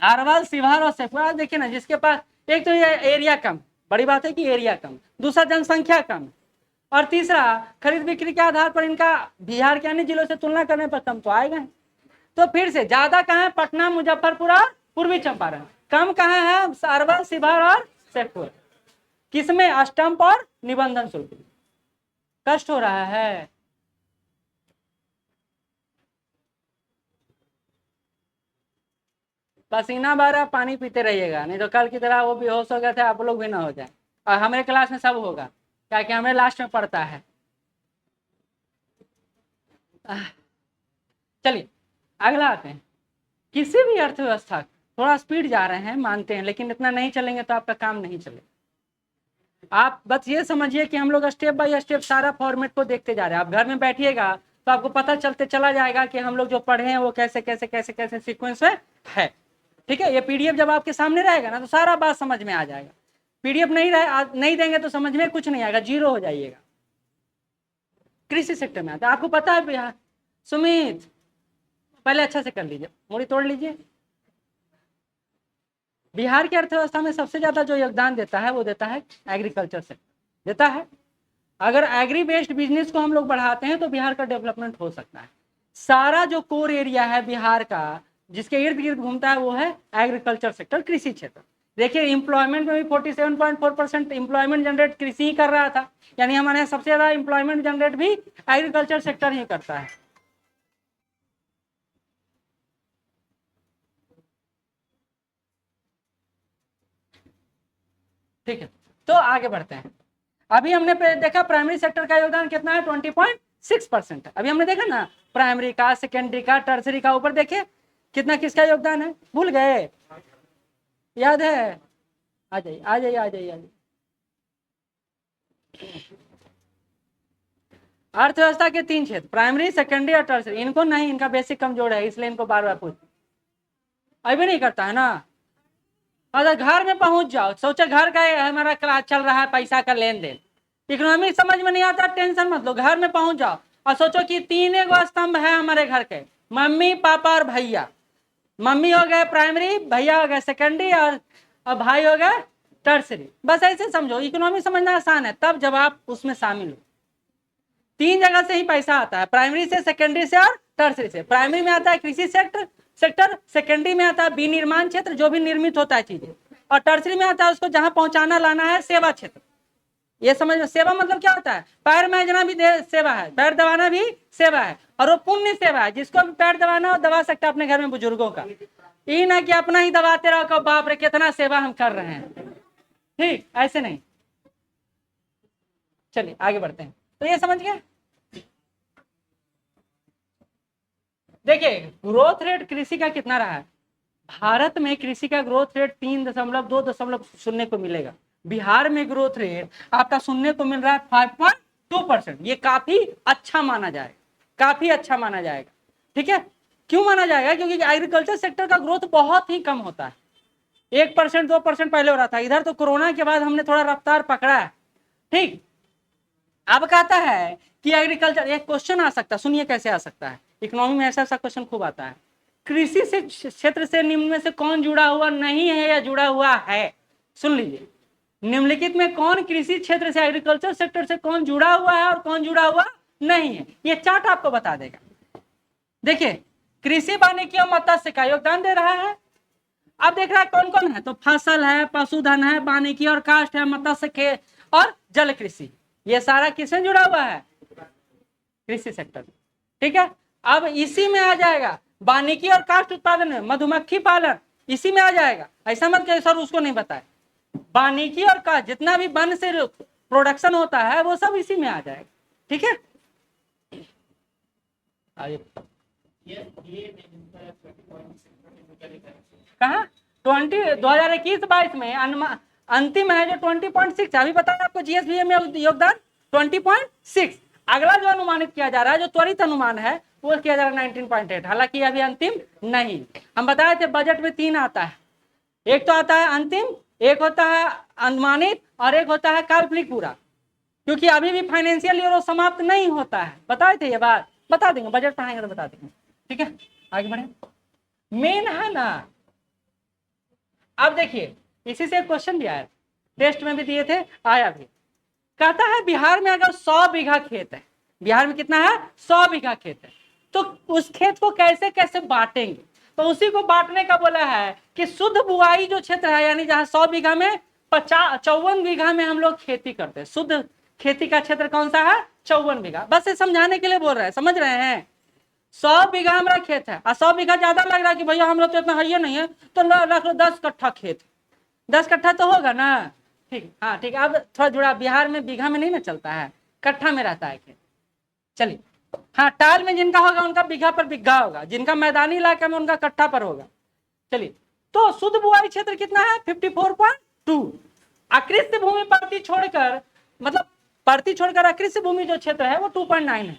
अरवल, शिवहर और शेखपुरा। देखिए ना, जिसके पास एक तो ये एरिया कम, बड़ी बात है कि एरिया कम, दूसरा जनसंख्या कम, और तीसरा खरीद बिक्री के आधार पर इनका बिहार के अन्य जिलों से तुलना करने पर कम तो आएगा। तो फिर से ज्यादा कहाँ है? पटना, मुजफ्फरपुर और पूर्वी चंपारण। कम कहाँ है? अरवल, शिवहर और शेखपुरा। किसमें? स्टाम्प और निबंधन शुल्क। कष्ट हो रहा है? पसीना बह रहा, पानी पीते रहिएगा, नहीं तो कल की तरह वो बेहोश हो गए थे आप लोग भी ना हो जाए। और हमारे क्लास में सब होगा, क्या कि हमें लास्ट में पढ़ता है। चलिए अगला आते हैं। किसी भी अर्थव्यवस्था, थोड़ा स्पीड जा रहे हैं मानते हैं, लेकिन इतना नहीं चलेंगे तो आपका काम नहीं चलेगा। आप बस ये समझिए कि हम लोग स्टेप बाय स्टेप सारा फॉर्मेट को देखते जा रहे हैं। आप घर में बैठिएगा तो आपको पता चलते चला जाएगा कि हम लोग जो पढ़े हैं वो कैसे कैसे कैसे कैसे सीक्वेंस में है। ठीक है, ये पीडीएफ जब आपके सामने रहेगा ना तो सारा बात समझ में आ जाएगा। पीडीएफ नहीं देंगे तो समझ में कुछ नहीं आएगा, जीरो हो जाइएगा। कृषि सेक्टर में आता है, आपको पता है बिहार। सुमित पहले अच्छा से कर लीजिए, मूड़ी तोड़ लीजिए। बिहार की अर्थव्यवस्था में सबसे ज्यादा जो योगदान देता है वो देता है एग्रीकल्चर सेक्टर देता है। अगर एग्री बेस्ड बिजनेस को हम लोग बढ़ाते हैं तो बिहार का डेवलपमेंट हो सकता है। सारा जो कोर एरिया है बिहार का जिसके इर्द गिर्द घूमता है वो है एग्रीकल्चर सेक्टर, कृषि क्षेत्र। देखिए एम्प्लॉयमेंट में भी 47.4% एम्प्लॉयमेंट जनरेट कृषि ही कर रहा था, यानी हमारे यहाँ सबसे ज्यादा एम्प्लॉयमेंट जनरेट भी एग्रीकल्चर सेक्टर ही करता है। ठीक है, तो आगे बढ़ते हैं। अभी हमने देखा प्राइमरी सेक्टर का योगदान कितना है? 20.6%। अभी हमने देखा ना प्राइमरी का, सेकेंडरी का, टर्सरी का। ऊपर देखिए कितना किसका योगदान है, भूल गए? याद है? आ जाइए आ जाइए आ जाइए आ जाइए। अर्थव्यवस्था के 3 क्षेत्र, प्राइमरी, सेकेंडरी और टर्सरी। इनको नहीं, इनका बेसिक कमजोर है, इसलिए इनको बार बार पूछ। अभी नहीं करता है ना। अगर घर में पहुंच जाओ, सोचो घर का हमारा क्लास चल रहा है, पैसा का लेन देन, इकोनॉमिक समझ में नहीं आता, टेंशन मत लो, घर में पहुंच जाओ और सोचो कि 3 एगो स्तंभ है हमारे घर के, मम्मी, पापा और भैया। मम्मी हो गए प्राइमरी, भैया हो गए सेकेंडरी, और भाई हो गए टर्सरी। बस ऐसे समझो, इकोनॉमिक समझना आसान है तब जब आप उसमें शामिल हो। 3 जगह से ही पैसा आता है, प्राइमरी से, सेकेंडरी से और टर्सरी से। प्राइमरी में आता है कृषि सेक्टर, सेकेंडरी में आता है विनिर्माण क्षेत्र, जो भी निर्मित होता है चीजें, और टर्सरी में आता है उसको जहां पहुंचाना लाना है, सेवा क्षेत्र। ये समझ में, सेवा मतलब क्या होता है? पैर मैजना भी सेवा है, पैर दबाना भी सेवा है, और वो पुण्य सेवा है। जिसको भी पैर दबाना हो दबा सकता है अपने घर में बुजुर्गों का, ये ना कि अपना ही दबाते रहो कि बाप रे कितना सेवा हम कर रहे हैं। ठीक, ऐसे नहीं। चलिए आगे बढ़ते हैं। तो ये समझ गए। देखिए ग्रोथ रेट कृषि का कितना रहा है भारत में? कृषि का ग्रोथ रेट 3.2 सुनने को मिलेगा। बिहार में ग्रोथ रेट आपका सुनने को मिल रहा है 5.2%। ये काफी अच्छा माना जाएगा, काफी अच्छा माना जाएगा। ठीक है, क्यों माना जाएगा? क्योंकि एग्रीकल्चर सेक्टर का ग्रोथ बहुत ही कम होता है, 1% 2% पहले हो रहा था। इधर तो कोरोना के बाद हमने थोड़ा रफ्तार पकड़ा है। ठीक, अब कहता है कि एग्रीकल्चर, एक क्वेश्चन आ सकता है, सुनिए कैसे आ सकता है, इकोनॉमी में ऐसा क्वेश्चन खूब आता है। कृषि से क्षेत्र से निम्न में से कौन जुड़ा हुआ नहीं है या जुड़ा हुआ है? सुन लीजिए, निम्नलिखित में कौन कृषि क्षेत्र से, एग्रीकल्चर सेक्टर से कौन जुड़ा हुआ है और कौन जुड़ा हुआ नहीं है? ये चार्ट आपको बता देगा। देखिए कृषि वानिकी और मत्स्य का योगदान दे रहा है। अब देख रहा है कौन कौन है, तो फसल है, पशुधन है, वानिकी और काष्ठ है, मत्स्य के और जल कृषि। ये सारा किससे जुड़ा हुआ है? कृषि सेक्टर। ठीक है, अब इसी में आ जाएगा वानिकी और काष्ठ उत्पादन में मधुमक्खी पालन, इसी में आ जाएगा। ऐसा मत कहिए सर उसको नहीं बताए, वानिकी और काष्ठ जितना भी वन से प्रोडक्शन होता है वो सब इसी में आ जाएगा। ठीक है, आगे कहाँ 2021-22 में अंतिम है जो 20.6, अभी बताया आपको जीएसबीए में योगदान 20.6। अगला जो अनुमानित किया जा रहा है, जो त्वरित अनुमान है, वो किया जा रहा है 19.8। हालांकि अभी अंतिम नहीं। हम बताए थे बजट में 3 आता है, एक तो आता है अंतिम, एक होता है अनुमानित, और एक होता है काल्पनिक पूरा, क्योंकि अभी भी फाइनेंशियल ईयर समाप्त नहीं होता है। बताए थे ये बात, बता देंगे, बजट पढ़ाएंगे तो बता देंगे। ठीक है, आगे बढ़े। मेन है ना, अब देखिए इसी से क्वेश्चन भी आया, टेस्ट में भी दिए थे, आया भी। कहता है बिहार में अगर 100 बीघा खेत है, बिहार में कितना है 100 बीघा खेत है, तो उस खेत को कैसे कैसे बांटेंगे। तो उसी को बांटने का बोला है कि शुद्ध बुआई जो क्षेत्र है, यानी जहां 100 बीघा में 54 बीघा में हम लोग खेती करते हैं, शुद्ध खेती का क्षेत्र कौन सा है 54 बीघा। बस ये समझाने के लिए बोल रहे हैं, समझ रहे हैं। 100 बीघा हमारा खेत है और 100 बीघा ज्यादा लग रहा है कि भैया हम लोग तो इतना है नहीं है, तो रख लो 10 कट्ठा खेत, 10 कट्ठा तो होगा ना। ठीक, हाँ ठीक है। अब थोड़ा जुड़ा, बिहार में बीघा में नहीं ना चलता है, कट्ठा में रहता है खेत। चलिए, हाँ टाल में जिनका होगा उनका बीघा पर बिघा होगा, जिनका मैदानी इलाका में उनका कट्ठा पर होगा। चलिए, तो शुद्ध बुआई क्षेत्र कितना है 54.2। अकृषि भूमि परती छोड़कर, मतलब परती छोड़कर अकृषि भूमि जो क्षेत्र है वो 2.9 है।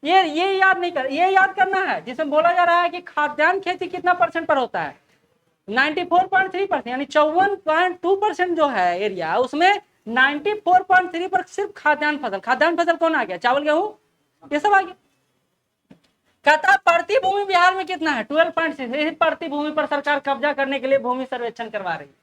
ये याद नहीं कर, ये याद करना है जिसमें बोला जा रहा है कि खाद्यान्न खेती कितना परसेंट पर होता है 94.3%, यानी 54.2% जो है एरिया, उसमें 94.3 पर सिर्फ खाद्यान्न फसल। खाद्यान्न फसल कौन आ गया, चावल गेहूं ये सब आ गया। कहता प्रति भूमि बिहार में कितना है 12.6। प्रति भूमि पर सरकार कब्जा करने के लिए भूमि सर्वेक्षण करवा रही है,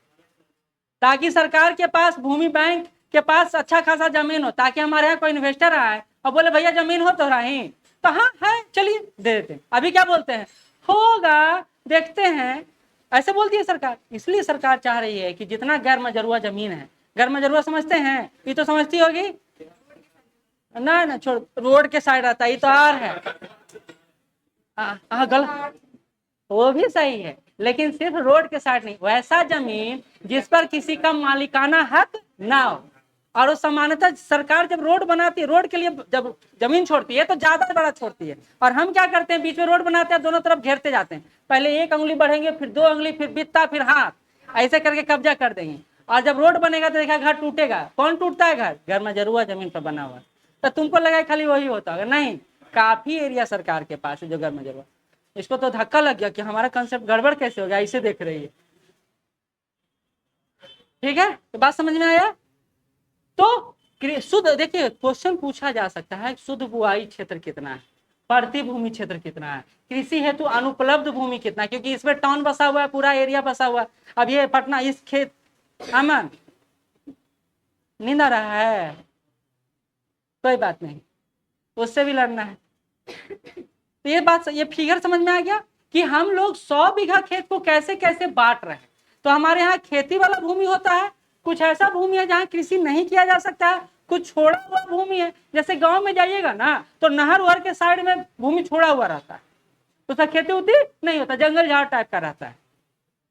ताकि सरकार के पास, भूमि बैंक के पास अच्छा खासा जमीन हो, ताकि हमारे यहाँ कोई इन्वेस्टर आए और बोले भैया जमीन हो तो रही, तो हाँ है चलिए दे देते हैं। अभी क्या बोलते हैं, होगा देखते हैं, ऐसे बोलती है सरकार। इसलिए सरकार चाह रही है कि जितना गैर मजरूआ जमीन है, गैर मजरूआ समझते हैं, ये तो समझती होगी ना छोड़, रोड के साइड आता है, ये तो आर है। हाँ गलत, वो भी सही है, लेकिन सिर्फ रोड के साइड नहीं, वैसा जमीन जिस पर किसी का मालिकाना हक ना हो। और वो सामान्यतः सरकार जब रोड बनाती है, रोड के लिए जब जमीन छोड़ती है तो ज्यादा बड़ा छोड़ती है, और हम क्या करते हैं बीच में रोड बनाते हैं, दोनों तरफ घेरते जाते हैं, पहले 1 अंगुली बढ़ेंगे, फिर 2 अंगुली, फिर बित्ता, फिर हाथ, ऐसे करके कब्जा कर देंगे। और जब रोड बनेगा तो देखा घर टूटेगा, कौन टूटता है घर, घर मजरूआ जमीन पर बना हुआ। तो तुमको लगा खाली वही होता होगा, नहीं, काफी एरिया सरकार के पास है जो घर मजरूआ। इसको तो धक्का लग गया कि हमारा कंसेप्ट गड़बड़ कैसे हो गया, इसे देख रही है। ठीक है, तो बात समझ में आया। तो शुद्ध, देखिए क्वेश्चन पूछा जा सकता है शुद्ध बुआई क्षेत्र कितना है, प्रति भूमि क्षेत्र कितना है, कृषि हेतु अनुपलब्ध भूमि कितना है, क्योंकि इसमें टाउन बसा हुआ है, पूरा एरिया बसा हुआ है। अब ये पटना, इस खेत, अमन नींद आ रहा है, कोई बात नहीं, उससे भी लड़ना है। तो ये बात, ये फिगर समझ में आ गया कि हम लोग 100 बीघा खेत को कैसे कैसे बांट रहे हैं। तो हमारे यहाँ खेती वाला भूमि होता है, कुछ ऐसा भूमि है जहाँ कृषि नहीं किया जा सकता है, कुछ छोड़ा हुआ भूमि है। जैसे गांव में जाइएगा ना तो नहर वहर के साइड में भूमि छोड़ा हुआ रहता है, तो उसका खेती उती नहीं होता, जंगल झाड़ टाइप का रहता है।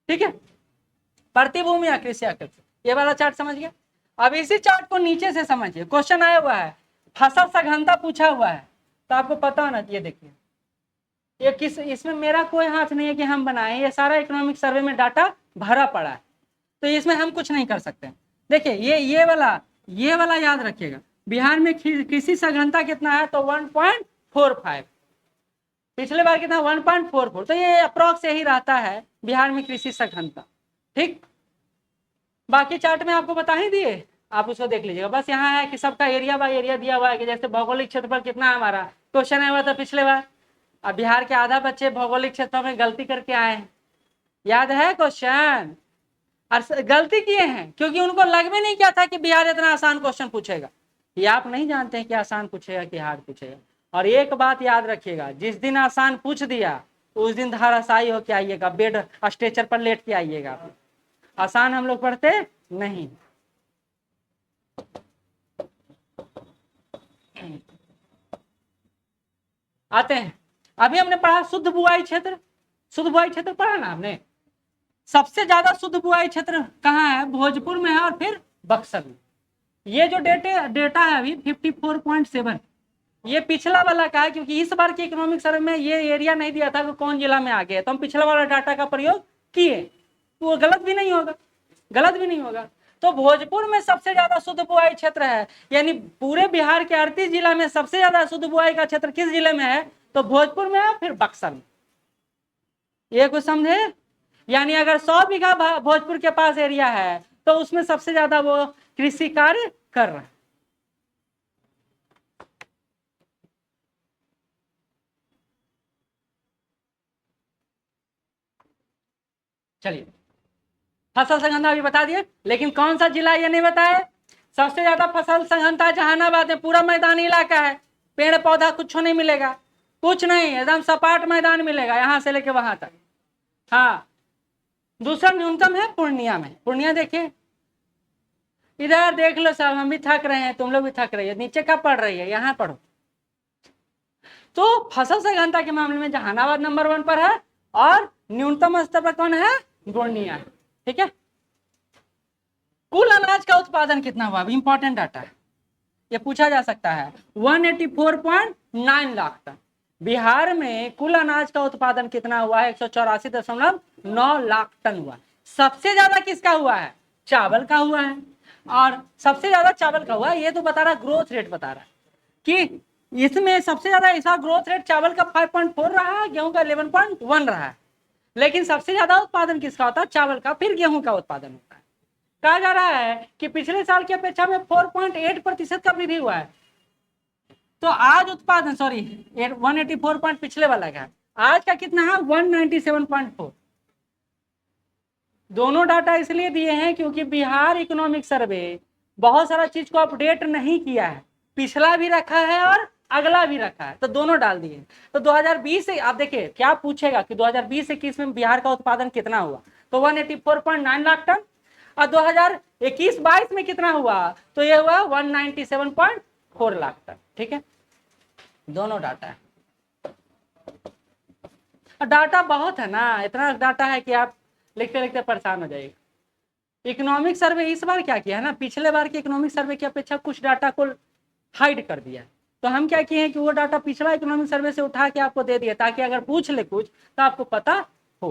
ठीक है, प्रति भूमि या कृषि आकृति, ये वाला चार्ट समझ गया। अब इसी चार्ट को नीचे से समझिए, क्वेश्चन आया हुआ है, फसल सघनता पूछा हुआ है, तो आपको पता होना चाहिए। देखिए ये किस, इसमें मेरा कोई हाथ नहीं है कि हम बनाएं, ये सारा इकोनॉमिक सर्वे में डाटा भरा पड़ा है, तो इसमें हम कुछ नहीं कर सकते। देखिए ये वाला याद रखिएगा, बिहार में कृषि सघनता कितना है तो 1.45, पिछले बार कितना 1.44, तो ये अप्रॉक्स यही रहता है बिहार में कृषि सघनता। ठीक, बाकी चार्ट में आपको बता ही दिए, आप उसको देख लीजिएगा। बस यहाँ है कि सबका एरिया बाय एरिया दिया हुआ है कि जैसे भौगोलिक क्षेत्र पर कितना है हमारा, क्वेश्चन आया हुआ था पिछले बार। अब बिहार के आधा बच्चे भौगोलिक क्षेत्रों में गलती करके आए हैं, याद है क्वेश्चन, और गलती किए हैं क्योंकि उनको लग भी नहीं किया था कि बिहार इतना आसान क्वेश्चन पूछेगा। ये आप नहीं जानते हैं कि आसान पूछेगा कि हार्ड पूछेगा। और एक बात याद रखिएगा, जिस दिन आसान पूछ दिया उस दिन धराशायी होके आइएगा, बेड स्ट्रेचर पर लेट के आइएगा। आसान हम लोग पढ़ते नहीं। आते हैं, अभी हमने पढ़ा शुद्ध बुआई क्षेत्र, शुद्ध बुआई क्षेत्र पढ़ा ना आपने। सबसे ज्यादा शुद्ध बुआई क्षेत्र कहाँ है, भोजपुर में है और फिर बक्सर में। ये जो डेटा है अभी 54.7, ये पिछला वाला का है, क्योंकि इस बार के इकोनॉमिक सर्वे में ये एरिया नहीं दिया था कि कौन जिला में आ गया, तो हम पिछला वाला डाटा का प्रयोग किए, तो वो गलत भी नहीं होगा, गलत भी नहीं होगा। तो भोजपुर में सबसे ज्यादा शुद्ध बुआई क्षेत्र है, यानी पूरे बिहार के 38 जिला में सबसे ज्यादा शुद्ध बुआई का क्षेत्र किस जिले में है, तो भोजपुर में है, फिर बक्सर में। ये कुछ समझे? यानी अगर 100 बीघा भोजपुर के पास एरिया है तो उसमें सबसे ज्यादा वो कृषि कार्य कर रहा है। चलिए, फसल सघनता अभी बता दिए, लेकिन कौन सा जिला ये नहीं बताए। सबसे ज्यादा फसल सघनता जहानाबाद में, पूरा मैदानी इलाका है, पेड़ पौधा कुछ नहीं मिलेगा, कुछ नहीं, एकदम सपाट मैदान मिलेगा यहां से लेके वहां तक। हाँ, दूसरा न्यूनतम है पूर्णिया में। पूर्णिया देखिए, इधर देख लो साहब, हम भी थक रहे हैं, तुम लोग भी थक रही है, नीचे कब पढ़ रही है, यहाँ पढ़ो। तो फसल सघनता के मामले में जहानाबाद नंबर 1 पर है, और न्यूनतम स्तर पर कौन है, पूर्णिया। ठीक है, कुल अनाज का उत्पादन कितना हुआ, इंपॉर्टेंट डाटा है, ये पूछा जा सकता है। 184.9 लाख टन। बिहार में कुल अनाज का उत्पादन कितना हुआ है, 184.9 लाख टन हुआ। सबसे ज्यादा किसका हुआ है, चावल का हुआ है, और सबसे ज्यादा चावल का हुआ है। ये तो बता रहा, ग्रोथ रेट बता रहा है कि इसमें सबसे ज्यादा ऐसा ग्रोथ रेट चावल का 5.4 रहा है, गेहूं का 11.1 रहा है। लेकिन सबसे ज्यादा उत्पादन किसका होता है, चावल का, फिर गेहूं का उत्पादन होता है। कहा जा रहा है कि पिछले साल की अपेक्षा में 4.8% का वृद्धि हुआ है। तो आज उत्पादन, सॉरी 184 पॉइंट पिछले वाला का, आज का कितना है, 197.4। दोनों डाटा इसलिए दिए हैं क्योंकि बिहार इकोनॉमिक सर्वे बहुत सारा चीज को अपडेट नहीं किया है, पिछला भी रखा है और अगला भी रखा है, तो दोनों डाल दिए। तो 2020 से आप देखिए क्या पूछेगा कि 2020-21 में बिहार का उत्पादन कितना हुआ, तो 184.9 लाख टन, और 2021-22 में कितना हुआ, तो ये हुआ 197.4 लाख टन। ठीक है, दोनों डाटा है, और डाटा बहुत है ना, इतना डाटा है कि आप लिखते लिखते परेशान हो जाएगा। इकोनॉमिक सर्वे इस बार क्या किया है ना, पिछले बार के इकोनॉमिक सर्वे की अपेक्षा कुछ डाटा को हाइड कर दिया, तो हम क्या किए हैं कि वो डाटा पिछला इकोनॉमिक सर्वे से उठा के आपको दे दिया, ताकि अगर पूछ ले कुछ तो आपको पता हो।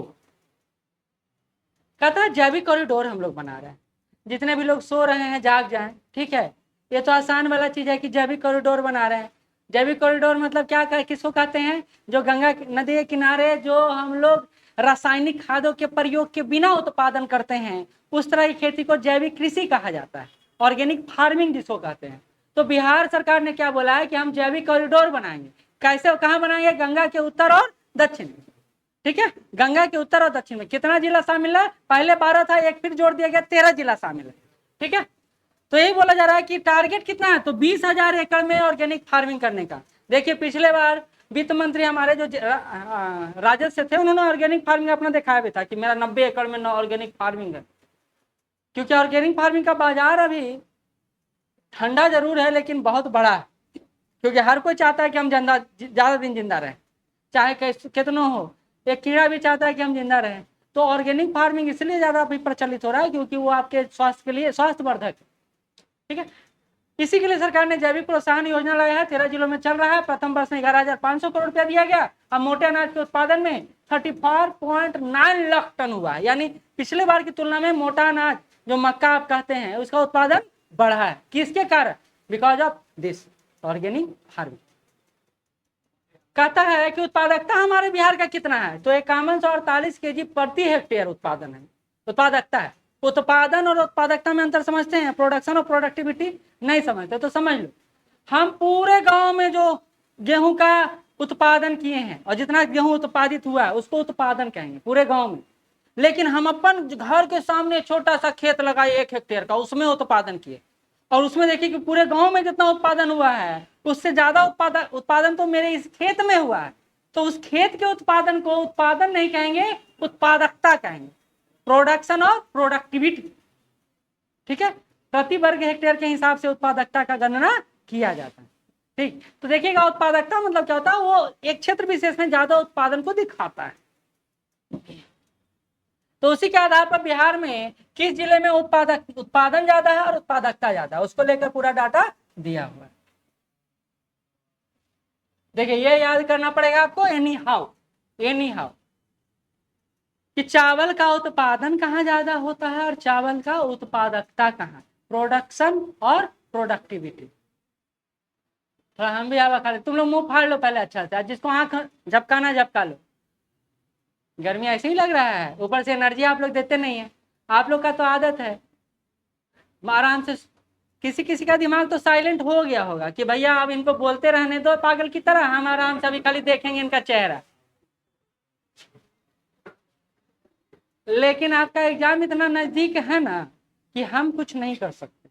कहता है जैविक कॉरिडोर हम लोग बना रहे हैं, जितने भी लोग सो रहे हैं जाग जाएं। ठीक है, ये तो आसान वाला चीज है कि जैविक कॉरिडोर बना रहे हैं। जैविक कॉरिडोर मतलब क्या, किसको कहते हैं, जो गंगा नदी के किनारे जो हम लोग रासायनिक खादों के प्रयोग के बिना उत्पादन करते हैं, उस तरह की खेती को जैविक कृषि कहा जाता है, ऑर्गेनिक फार्मिंग जिसको कहते हैं। तो बिहार सरकार ने क्या बोला है कि हम जैविक कॉरिडोर बनाएंगे। कैसे, कहाँ बनाएंगे, गंगा के उत्तर और दक्षिण में। ठीक है, गंगा के उत्तर और दक्षिण में कितना जिला शामिल है, पहले 12 था, एक फिर जोड़ दिया गया, 13 जिला शामिल है। ठीक है, तो यही बोला जा रहा है कि टारगेट कितना है, तो 20,000 एकड़ में ऑर्गेनिक फार्मिंग करने का। देखिए पिछले बार वित्त मंत्री हमारे जो राजद से थे, उन्होंने ऑर्गेनिक फार्मिंग अपना दिखाया भी था कि मेरा 90 एकड़ में ऑर्गेनिक फार्मिंग है। क्योंकि ऑर्गेनिक फार्मिंग का बाजार अभी ठंडा जरूर है लेकिन बहुत बड़ा है, क्योंकि हर कोई चाहता है कि हम ज्यादा दिन जिंदा रहें, चाहे कितना हो। एक कीड़ा भी चाहता है कि हम जिंदा रहें। तो ऑर्गेनिक फार्मिंग इसलिए ज्यादा अभी प्रचलित हो रहा है क्योंकि वो आपके स्वास्थ्य के लिए स्वास्थ्यवर्धक है। ठीक है, इसी के लिए सरकार ने जैविक प्रोत्साहन योजना लगाया है, 13 जिलों में चल रहा है। प्रथम वर्ष में 11,500 करोड़ रुपया दिया गया। अब मोटे अनाज के उत्पादन में 34.9 लाख टन हुआ है, यानी पिछले बार की तुलना में मोटा अनाज जो मक्का आप कहते हैं उसका उत्पादन बढ़ा है। किसके कारण, because of this organic farming. कहता है कि उत्पादकता हमारे बिहार का कितना है, तो 5148 kg प्रति हेक्टेयर उत्पादन है, उत्पादकता है। उत्पादन और उत्पादकता में अंतर समझते हैं, प्रोडक्शन और प्रोडक्टिविटी नहीं समझते, तो समझ लो हम पूरे गांव में जो गेहूं का उत्पादन किए हैं और जितना गेहूं उत्पादित हुआ है उसको उत्पादन कहेंगे पूरे गांव में। लेकिन हम अपन घर के सामने छोटा सा खेत लगाए 1 हेक्टेयर का, उसमें उत्पादन किए, और उसमें देखिए कि पूरे गांव में जितना उत्पादन हुआ है उससे ज्यादा उत्पादन तो मेरे इस खेत में हुआ है। तो उस खेत के उत्पादन को उत्पादन नहीं कहेंगे, उत्पादकता कहेंगे, प्रोडक्शन और प्रोडक्टिविटी। ठीक है, प्रति वर्ग हेक्टेयर के हिसाब से उत्पादकता का गणना किया जाता है। ठीक, तो देखिएगा उत्पादकता मतलब क्या होता है, वो एक क्षेत्र विशेष में ज्यादा उत्पादन को दिखाता है। तो उसी के आधार पर बिहार में किस जिले में उत्पादन ज्यादा है और उत्पादकता ज्यादा है, उसको लेकर पूरा डाटा दिया हुआ है। देखिए ये याद करना पड़ेगा आपको एनी हाउ कि चावल का उत्पादन कहाँ ज्यादा होता है और चावल का उत्पादकता कहाँ, प्रोडक्शन और प्रोडक्टिविटी। थोड़ा हम भी हवा खा ले, तुम लोग मुंह फाड़ लो पहले अच्छा से, जिसको आंख झपकाना झपका लो। गर्मी ऐसे ही लग रहा है, ऊपर से एनर्जी आप लोग देते नहीं है, आप लोग का तो आदत है आराम से। किसी किसी का दिमाग तो साइलेंट हो गया होगा कि भैया अब इनको बोलते रहने दो पागल की तरह, हम आराम से अभी खाली देखेंगे इनका चेहरा। लेकिन आपका एग्जाम इतना नजदीक है ना कि हम कुछ नहीं कर सकते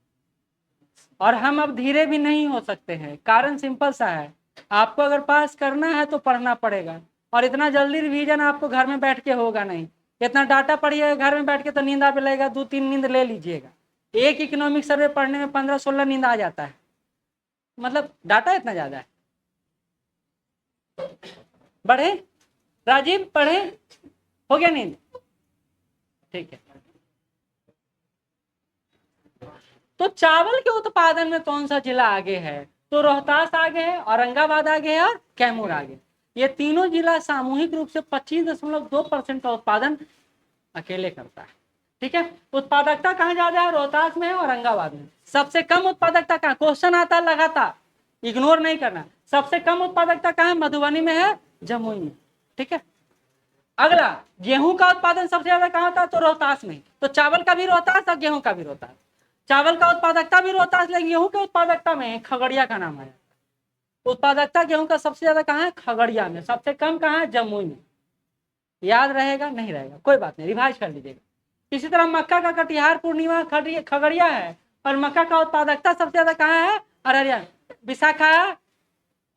और हम अब धीरे भी नहीं हो सकते हैं। कारण सिंपल सा है, आपको अगर पास करना है तो पढ़ना पड़ेगा, और इतना जल्दी रिवीजन आपको घर में बैठ के होगा नहीं। इतना डाटा पढ़िएगा घर में बैठ के तो नींद आप लगेगा, 2-3 नींद ले लीजिएगा। एक इकोनॉमिक सर्वे पढ़ने में 15-16 नींद आ जाता है, मतलब डाटा इतना ज्यादा है। बढ़े राजीव, पढ़े, हो गया नींद? ठीक है। तो चावल के उत्पादन में कौन सा जिला आगे है? तो रोहतास आगे है, औरंगाबाद आगे है और कैमूर आगे। ये तीनों जिला सामूहिक रूप से 25.2% का उत्पादन अकेले करता है। ठीक है, उत्पादकता कहाँ ज्यादा है? रोहतास में है, औरंगाबाद में। सबसे कम उत्पादकता कहाँ? क्वेश्चन आता है लगातार, इग्नोर नहीं करना। सबसे कम उत्पादकता कहाँ है? मधुबनी में है, जमुई में। ठीक है, अगला, गेहूं का उत्पादन सबसे ज्यादा कहाँ था? तो रोहतास में। तो चावल का भी रोहतास और गेहूं का भी रोहतास। चावल का उत्पादकता भी रोहतास, लेकिन गेहूं के उत्पादकता में खगड़िया का नाम है। उत्पादकता गेहूं का सबसे ज्यादा कहाँ है? खगड़िया में। सबसे कम कहाँ है? जमुई में। याद रहेगा नहीं रहेगा कोई बात नहीं, रिवाइज कर लीजिएगा। इसी तरह मक्का का कटिहार, पूर्णिमा, खगड़िया है, और मक्का का उत्पादकता सबसे ज्यादा कहाँ है? अररिया, विशाखा।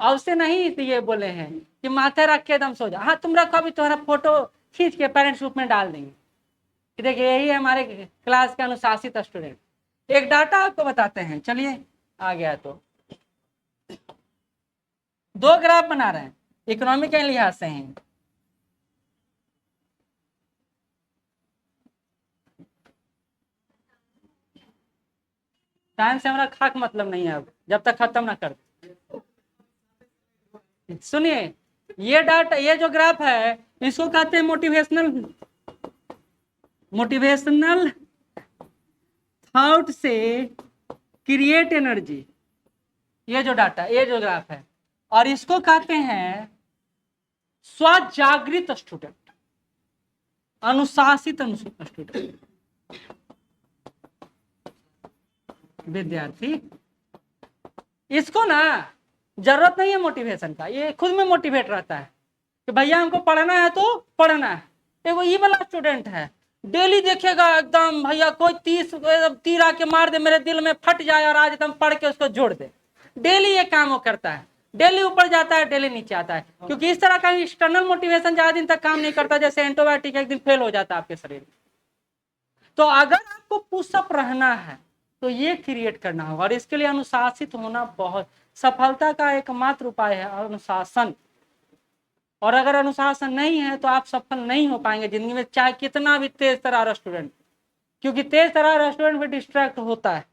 और उससे नहीं ये बोले हैं कि माथे रख के एकदम सो जा। हाँ तुम रखो, अभी तुम्हारा फोटो खींच के पेरेंट्स ग्रुप में डाल देंगे। देखिए यही है हमारे क्लास के अनुशासित स्टूडेंट। एक डाटा आपको बताते हैं, चलिए आ गया। तो 2 ग्राफ बना रहे हैं, इकोनॉमिक के लिहाज से हैं। टाइम से हमारा खाक मतलब नहीं है अब, जब तक खत्म ना कर। सुनिए, ये डाटा, ये जो ग्राफ है इसको कहते हैं मोटिवेशनल थॉट से क्रिएट एनर्जी। ये जो डाटा, ये जो ग्राफ है, और इसको कहते हैं स्वजागृत स्टूडेंट, अनुशासित स्टूडेंट, विद्यार्थी। इसको ना जरूरत नहीं है मोटिवेशन का, ये खुद में मोटिवेट रहता है कि भैया हमको पढ़ना है तो पढ़ना है। देखो ये वाला स्टूडेंट है, डेली देखेगा एकदम भैया कोई तीर आके मार दे मेरे दिल में फट जाए और आज एकदम पढ़ के उसको जोड़ दे। डेली ये काम वो करता है, डेली ऊपर जाता है डेली नीचे आता है, क्योंकि इस तरह का एक्सटर्नल मोटिवेशन ज्यादा दिन तक काम नहीं करता, जैसे एंटीबायोटिक एक दिन फेल हो जाता है आपके शरीर में। तो अगर आपको पुशअप रहना है तो ये क्रिएट करना होगा, और इसके लिए अनुशासित होना बहुत, सफलता का एकमात्र उपाय है अनुशासन। और अगर अनुशासन नहीं है तो आप सफल नहीं हो पाएंगे जिंदगी में, चाहे कितना भी तेज तर्रार स्टूडेंट, क्योंकि तेज तर्रार स्टूडेंट भी डिस्ट्रैक्ट होता है,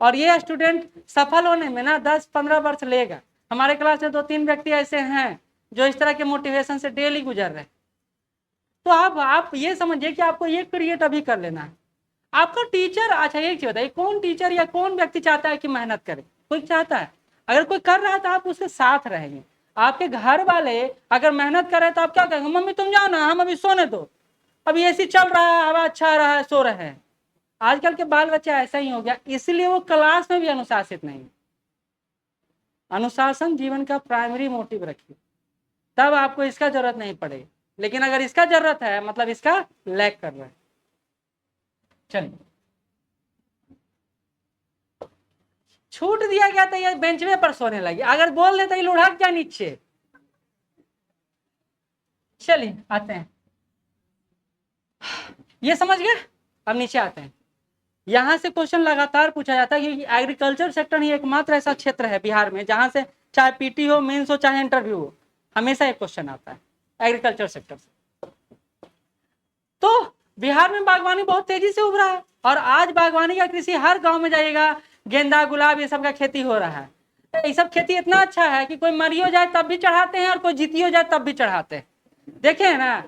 और ये स्टूडेंट सफल होने में ना 10-15 वर्ष लेगा। हमारे क्लास में 2-3 व्यक्ति ऐसे हैं जो इस तरह के मोटिवेशन से डेली गुजर रहे हैं। तो आप ये समझिए कि आपको ये क्रिएट अभी कर लेना है। आपका टीचर, अच्छा एक चीज बताइए, कौन टीचर या कौन व्यक्ति चाहता है कि मेहनत करे? कोई चाहता है? अगर कोई कर रहा है तो आप उसके साथ रहेंगे। आपके घर वाले अगर मेहनत कर रहे हैं तो आप क्या कहेंगे? मम्मी तुम जाओ ना, हम अभी सोने दो, अभी एसी चल रहा है, हवा अच्छा आ रहा है, सो रहे हैं। आजकल के बाल बच्चे ऐसा ही हो गया, इसलिए वो क्लास में भी अनुशासित नहीं। अनुशासन जीवन का प्राइमरी मोटिव रखिए, तब आपको इसका जरूरत नहीं पड़ेगी। लेकिन अगर इसका जरूरत है मतलब इसका लैक कर रहा है। चलिए, छूट दिया गया तो ये बेंच में पर सोने लगी, अगर बोल देते लुढ़क जा नीचे। चलिए आते हैं, ये समझ गए। अब नीचे आते हैं। यहां से क्वेश्चन लगातार पूछा जाता है क्योंकि एग्रीकल्चर सेक्टर ही एकमात्र ऐसा क्षेत्र है बिहार में जहां से चाहे पीटी हो, मेंस हो, चाहे इंटरव्यू हो, हमेशा एक क्वेश्चन आता है एग्रीकल्चर सेक्टर से। तो बिहार में बागवानी बहुत तेजी से उभरा है, और आज बागवानी का कृषि हर गांव में जाइएगा, गेंदा, गुलाब, ये सब का खेती हो रहा है। ये सब खेती इतना अच्छा है कि कोई मरियो जाए तब भी चढ़ाते हैं और कोई जीतियो जाए तब भी चढ़ाते हैं, देखे है ना।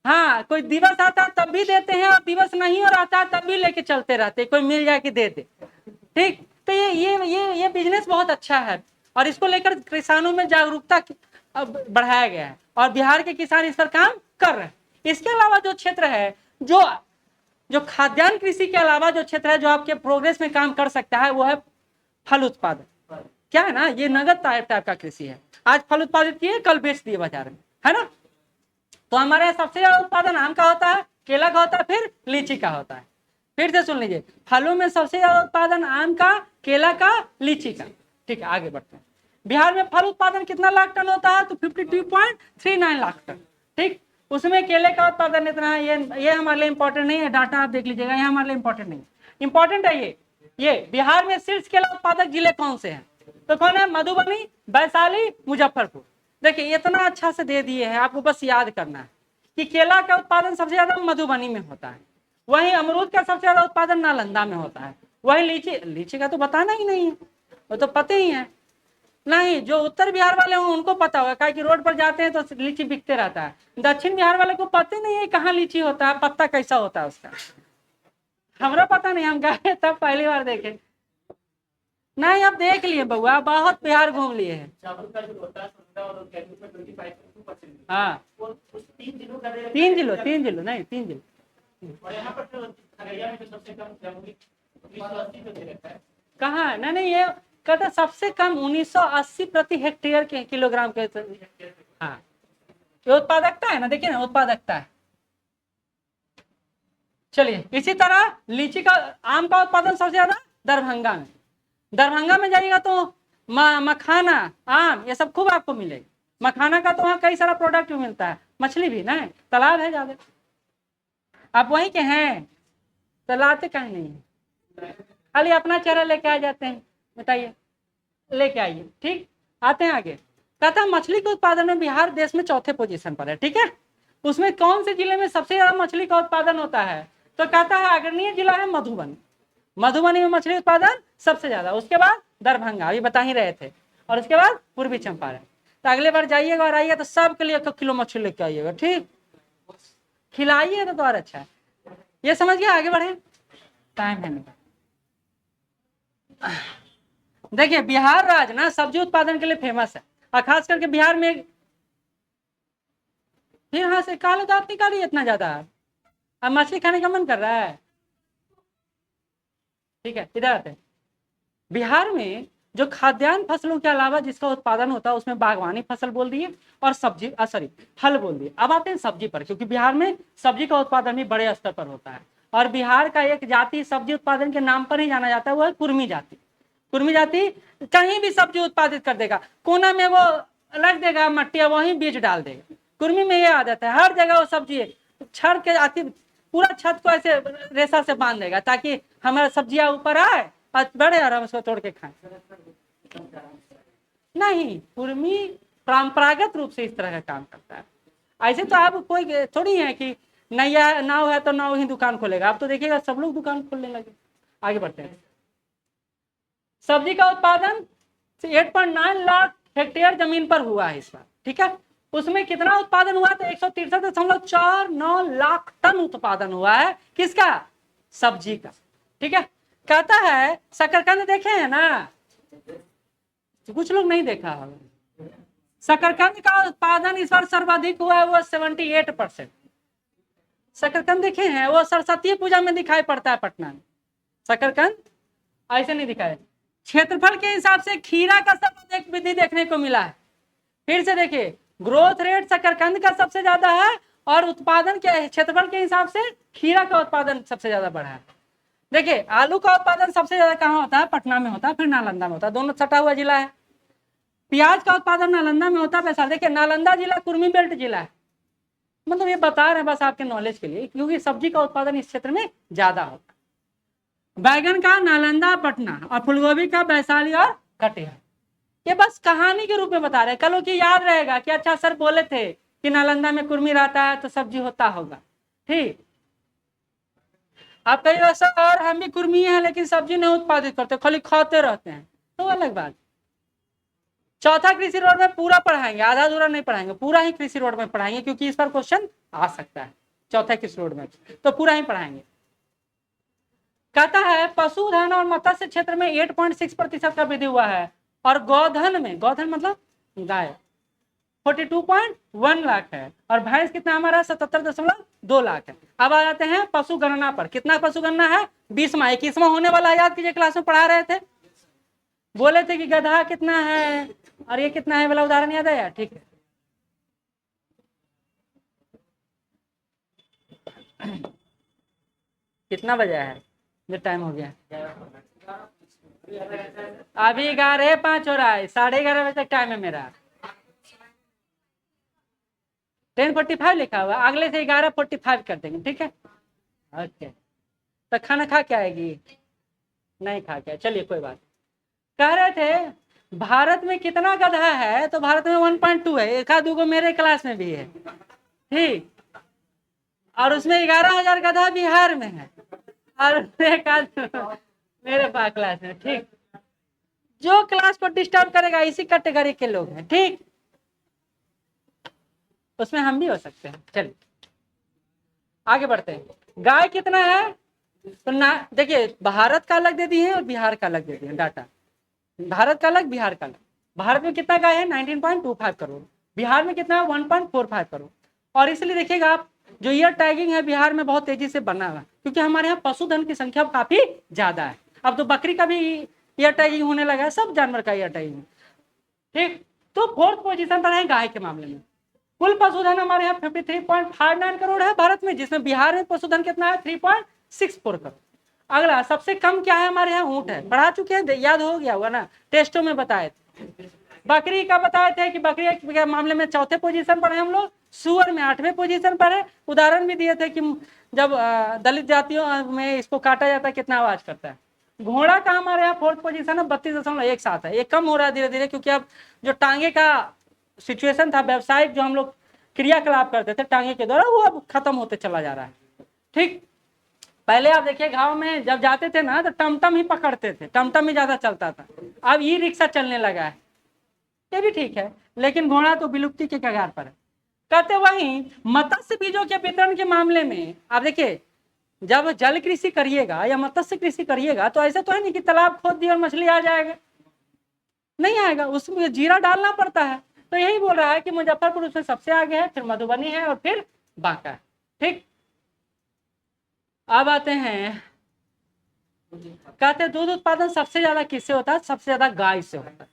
हाँ, कोई दिवस आता है तब भी देते हैं, और दिवस नहीं और आता है तब भी लेके चलते रहते हैं, कोई मिल जाए कि दे दे। ठीक, तो ये बिजनेस बहुत अच्छा है, और इसको लेकर किसानों में जागरूकता बढ़ाया गया है, और बिहार के किसान इस पर काम कर रहे हैं। इसके अलावा जो क्षेत्र है, जो जो खाद्यान्न कृषि के अलावा जो क्षेत्र है जो आपके प्रोग्रेस में काम कर सकता है, वो है फल उत्पादन। क्या है ना, ये नगद टाइप का कृषि है। आज फल उत्पादित किए, कल बेच दिए बाजार में, है ना। तो हमारे यहाँ सबसे ज्यादा उत्पादन आम का होता है, केला का होता है, फिर लीची का होता है। फिर से सुन लीजिए, फलों में सबसे ज्यादा उत्पादन आम का, केला का, लीची का। ठीक है, आगे बढ़ते हैं। बिहार में फल उत्पादन कितना लाख टन होता है, तो 52.39 लाख टन। ठीक, उसमें केले का उत्पादन इतना है। ये हमारे लिए इंपॉर्टेंट नहीं है, डाटा आप देख लीजिएगा, ये हमारे लिए इंपॉर्टेंट नहीं है। इंपॉर्टेंट है ये बिहार में शीर्ष केला उत्पादक जिले कौन से हैं, तो कौन है, मधुबनी, वैशाली, मुजफ्फरपुर। देखिए इतना अच्छा से दे दिए हैं, आपको बस याद करना है कि केला का उत्पादन सबसे ज्यादा मधुबनी में होता है, वहीं अमरूद का सबसे ज्यादा उत्पादन नालंदा में होता है, वहीं लीची का तो बताना ही नहीं है, वो तो पता ही है। नहीं, जो उत्तर बिहार वाले हों उनको पता होगा, क्या कि रोड पर जाते हैं तो लीची बिकते रहता है। दक्षिण बिहार वाले को पता नहीं है कहाँ लीची होता है, पत्ता कैसा होता है उसका। हमरा पता नहीं, हम गए तब पहली बार देखे। नहीं, अब देख लिए बउआ, बहुत बिहार घूम लिए हैं। हाँ, 3 जिलो नहीं, 3 जिलो। कहाँ है, नहीं ये कहता सबसे कम 1980 प्रति हेक्टेयर के किलोग्राम के। हाँ, ये उत्पादकता है ना, देखिए ना, उत्पादकता है। चलिए, इसी तरह लीची का, आम का उत्पादन सबसे ज्यादा दरभंगा में। दरभंगा में जाइएगा तो मखाना, आम, ये सब खूब आपको मिलेगा। मखाना का तो वहाँ कई सारा प्रोडक्ट भी मिलता है, मछली भी ना, तालाब है ज्यादा। आप वहीं के हैं तो लाते कहीं नहीं है, खाली अपना चेहरा लेके आ जाते हैं। बताइए, लेके आइए। ठीक, आते हैं आगे। कहता है मछली के उत्पादन में बिहार देश में चौथे पोजीशन पर है। ठीक है, उसमें कौन से जिले में सबसे ज्यादा मछली का उत्पादन होता है, तो कहता है अग्रणीय जिला है मधुबनी। मधुबनी में मछली उत्पादन सबसे ज्यादा, उसके बाद दरभंगा, अभी बता ही रहे थे, और उसके बाद पूर्वी चंपारण। तो अगले बार जाइएगा और आइएगा तो सबके लिए 1 किलो मछली लेके आइएगा। ठीक, खिलाइए तो और अच्छा है। ये समझ गया, आगे बढ़े, टाइम है नहीं। देखिए बिहार राज्य ना सब्जी उत्पादन के लिए फेमस है, और खास करके बिहार में। फिर यहाँ से काले दांत निकालिए इतना ज्यादा, अब मछली खाने का मन कर रहा है। ठीक है, इधर आते हैं। बिहार में जो खाद्यान्न फसलों के अलावा जिसका उत्पादन होता है उसमें बागवानी फसल बोल दिए, और सब्जी सॉरी फल बोल दिए। अब आते हैं सब्जी पर, क्योंकि बिहार में सब्जी का उत्पादन भी बड़े स्तर पर होता है, और बिहार का एक जाति सब्जी उत्पादन के नाम पर ही जाना जाता है, वो है कुर्मी जाति। कुर्मी जाति कहीं भी सब्जी उत्पादित कर देगा, कोना में वो रख देगा मट्टिया, वहीं बीज डाल देगा। कुर्मी में ये आदत है, हर जगह वो सब्जी छड़ के आती, पूरा छत को ऐसे रेशा से बांध देगा ताकि हमारा सब्जियां ऊपर आए और बढ़े और हम उसको तोड़ के खाएं। नहीं, कुर्मी परंपरागत रूप से इस तरह का काम करता है। ऐसे तो आप कोई थोड़ी है कि नैया नाव है तो नाव ही दुकान खोलेगा, आप तो देखिएगा सब लोग दुकान खोलने लगे। आगे बढ़ते हैं। सब्जी का उत्पादन 8.9 लाख हेक्टेयर जमीन पर हुआ है इस बार। ठीक है, उसमें कितना उत्पादन हुआ, तो 163.49 लाख टन उत्पादन हुआ है। किसका, सब्जी का। ठीक है, कहता है शकरकंद देखे हैं ना, तो कुछ लोग नहीं देखा होगा। शकरकंद का उत्पादन इस बार सर्वाधिक हुआ है, वो 78%। शकरकंद देखे हैं, वो सरस्वती पूजा में दिखाई पड़ता है पटना में। शकरकंद ऐसे नहीं दिखाया। क्षेत्रफल के हिसाब से खीरा का सर्वाधिक वृद्धि देखने को मिला है। फिर से देखिए, ग्रोथ रेट शकरकंद का सबसे ज्यादा है, और उत्पादन के क्षेत्रफल के हिसाब से खीरा का उत्पादन सबसे ज्यादा बढ़ा है। देखिए आलू का उत्पादन सबसे ज्यादा कहाँ होता है, पटना में होता है, फिर नालंदा में होता है, दोनों सटा हुआ जिला है। प्याज का उत्पादन नालंदा में होता है वैसा। देखिए नालंदा जिला कुर्मी बेल्ट जिला है, मतलब ये बता रहे हैं बस आपके नॉलेज के लिए, क्योंकि सब्जी का उत्पादन इस क्षेत्र में ज्यादा होता है। बैगन का नालंदा पटना, और फूलगोभी का वैशाली और कटिहार। ये बस कहानी के रूप में बता रहे हैं, कल की याद रहेगा कि अच्छा सर बोले थे कि नालंदा में कुर्मी रहता है तो सब्जी होता होगा। ठीक, आप कहीं सर और हम भी कुर्मी हैं लेकिन सब्जी नहीं उत्पादित करते, खाली खाते रहते हैं, तो अलग बात। चौथा कृषि रोड में पूरा पढ़ाएंगे, आधा अधूरा नहीं पढ़ाएंगे, पूरा ही कृषि रोड में पढ़ाएंगे, क्योंकि इस पर क्वेश्चन आ सकता है चौथा कृषि रोड में, तो पूरा ही पढ़ाएंगे। कहता है पशुधन और मत्स्य क्षेत्र में 8.6% का वृद्धि हुआ है, और गोधन में, गोधन मतलब गाय, 42.1 लाख है, और भैंस कितना हमारा 77.2 लाख है। अब आ जाते हैं पशु गणना पर। कितना पशु गणना है? 20वां, 21वां होने वाला, याद कीजिए, क्लास में पढ़ा रहे थे, बोले थे कि गधा कितना है और ये कितना है वाला उदाहरण याद आया? ठीक है, कितना बजा है? जो टाइम हो गया अभी 11:05 हो रहा है, 11:30 बजे तक टाइम है मेरा। 10:45 लिखा हुआ, अगले से 11:45 कर देंगे, ठीक है? ओके, तो खाना खा के आएगी? नहीं खा के, चलिए कोई बात। कह रहे थे भारत में कितना गधा है, तो भारत में 1.2 है, एक आध दूगो मेरे क्लास में भी है, ठीक, और उसमें 11,000 गधा बिहार में है, और एक आध मेरे पास क्लास में, ठीक। जो क्लास को डिस्टर्ब करेगा इसी कैटेगरी के लोग हैं, ठीक, उसमें हम भी हो सकते हैं। चलिए आगे बढ़ते हैं। गाय कितना है, तो ना देखिए, भारत का अलग दे दिए हैं और बिहार का अलग दे दिए हैं डाटा, भारत का अलग, बिहार का अलग। भारत में कितना गाय है? 19.25 करोड़, बिहार में कितना है? 1.45 करोड़। और इसलिए देखिएगा आप, जो ईयर टैगिंग है बिहार में बहुत तेजी से बना हुआ, क्योंकि हमारे यहाँ पशुधन की संख्या काफी ज्यादा है। अब तो बकरी का भी ईयर टैगिंग होने लगा है, सब जानवर का ईयर टैगिंग, ठीक। तो 4th पोजीशन पर है गाय के मामले में। कुल पशुधन हमारे यहाँ 53.59 करोड़ है भारत में, जिसमें बिहार में पशुधन कितना है? 3.64 करोड़। अगला सबसे कम क्या है हमारे यहाँ? ऊंट है, पढ़ा चुके हैं, याद हो गया होगा ना, टेस्टों में बताए थे। बकरी का बताए थे कि बकरी के मामले में 4थे पोजीशन पर है हम लोग, सुअर में 8वें पोजीशन पर है। उदाहरण भी दिए थे कि जब दलित जातियों में इसको काटा जाता है कितना आवाज करता है। घोड़ा का हमारे यहाँ 4th पोजीशन है, 32.17 है। ये कम हो रहा है धीरे धीरे, क्योंकि अब जो टांगे का सिचुएशन था, व्यवसायिक जो हम लोग क्रियाकलाप करते थे टांगे के द्वारा, वो अब खत्म होते चला जा रहा है, ठीक। पहले आप देखिए गांव में जब जाते थे ना, तो टमटम ही पकड़ते थे, टमटम ही ज्यादा चलता था। अब ई रिक्शा चलने लगा है, ये भी ठीक है, लेकिन घोड़ा तो विलुप्ति के कगार पर है। कहते वहीं मत्स्य बीजों के वितरण के मामले में आप देखिए, जब जल कृषि करिएगा या मत्स्य कृषि करिएगा, तो ऐसा तो है नहीं कि तालाब खोद दिया और मछली आ जाएगा, नहीं आएगा, उसमें जीरा डालना पड़ता है। तो यही बोल रहा है कि मुजफ्फरपुर उसमें सबसे आगे है, फिर मधुबनी है और फिर बांका है, ठीक। अब आते हैं, कहते हैं दूध उत्पादन सबसे ज्यादा किससे होता है? सबसे ज्यादा गाय से होता है।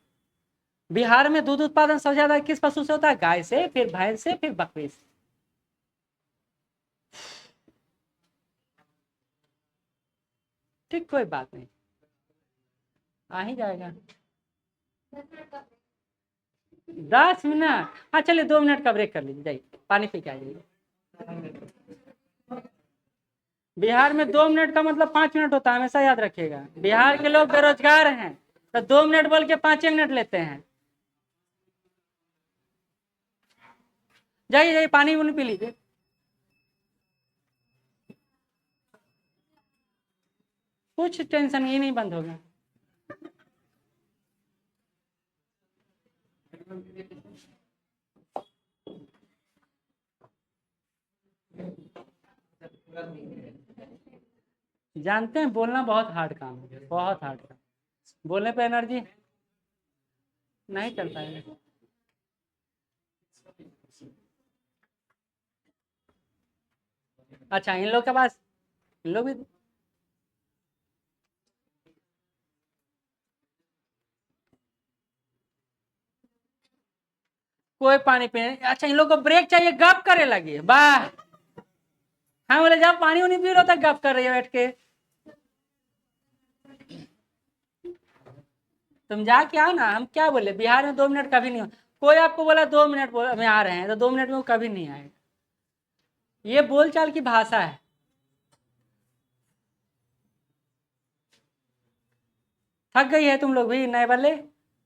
बिहार में दूध उत्पादन सबसे ज्यादा किस पशु से होता है? गाय से, फिर भैंस से, फिर बकरी से। ठीक, कोई बात नहीं, आ ही जाएगा। 10 मिनट, हाँ चलिए 2 मिनट का ब्रेक कर लीजिए, जाइए पानी पी के आ जाइए। बिहार में 2 मिनट का मतलब 5 मिनट होता है, हमेशा याद रखिएगा। बिहार के लोग बेरोजगार हैं, तो 2 मिनट बोल के 5 मिनट लेते हैं। जाइए जाइए, पानी उनी पी लीजिए। कुछ टेंशन ही नहीं, बंद होगा। जानते हैं बोलना बहुत हार्ड काम है, बहुत हार्ड काम, बोलने पे एनर्जी नहीं चल पाएगा। अच्छा, इन लोग के पास, इन लोग भी कोई पानी पीने, अच्छा इन लोग को ब्रेक चाहिए, गप करे लगी, वाह। हाँ बोले जब पानी उनी पी रहे हो तो गप कर रही है बैठ के। तुम जाके आओ ना, हम क्या बोले, बिहार में 2 मिनट कभी नहीं हो। कोई आपको बोला 2 मिनट में आ रहे हैं, तो 2 मिनट में वो कभी नहीं आएगा, ये बोलचाल की भाषा है। थक गई है तुम लोग भी, नए वाले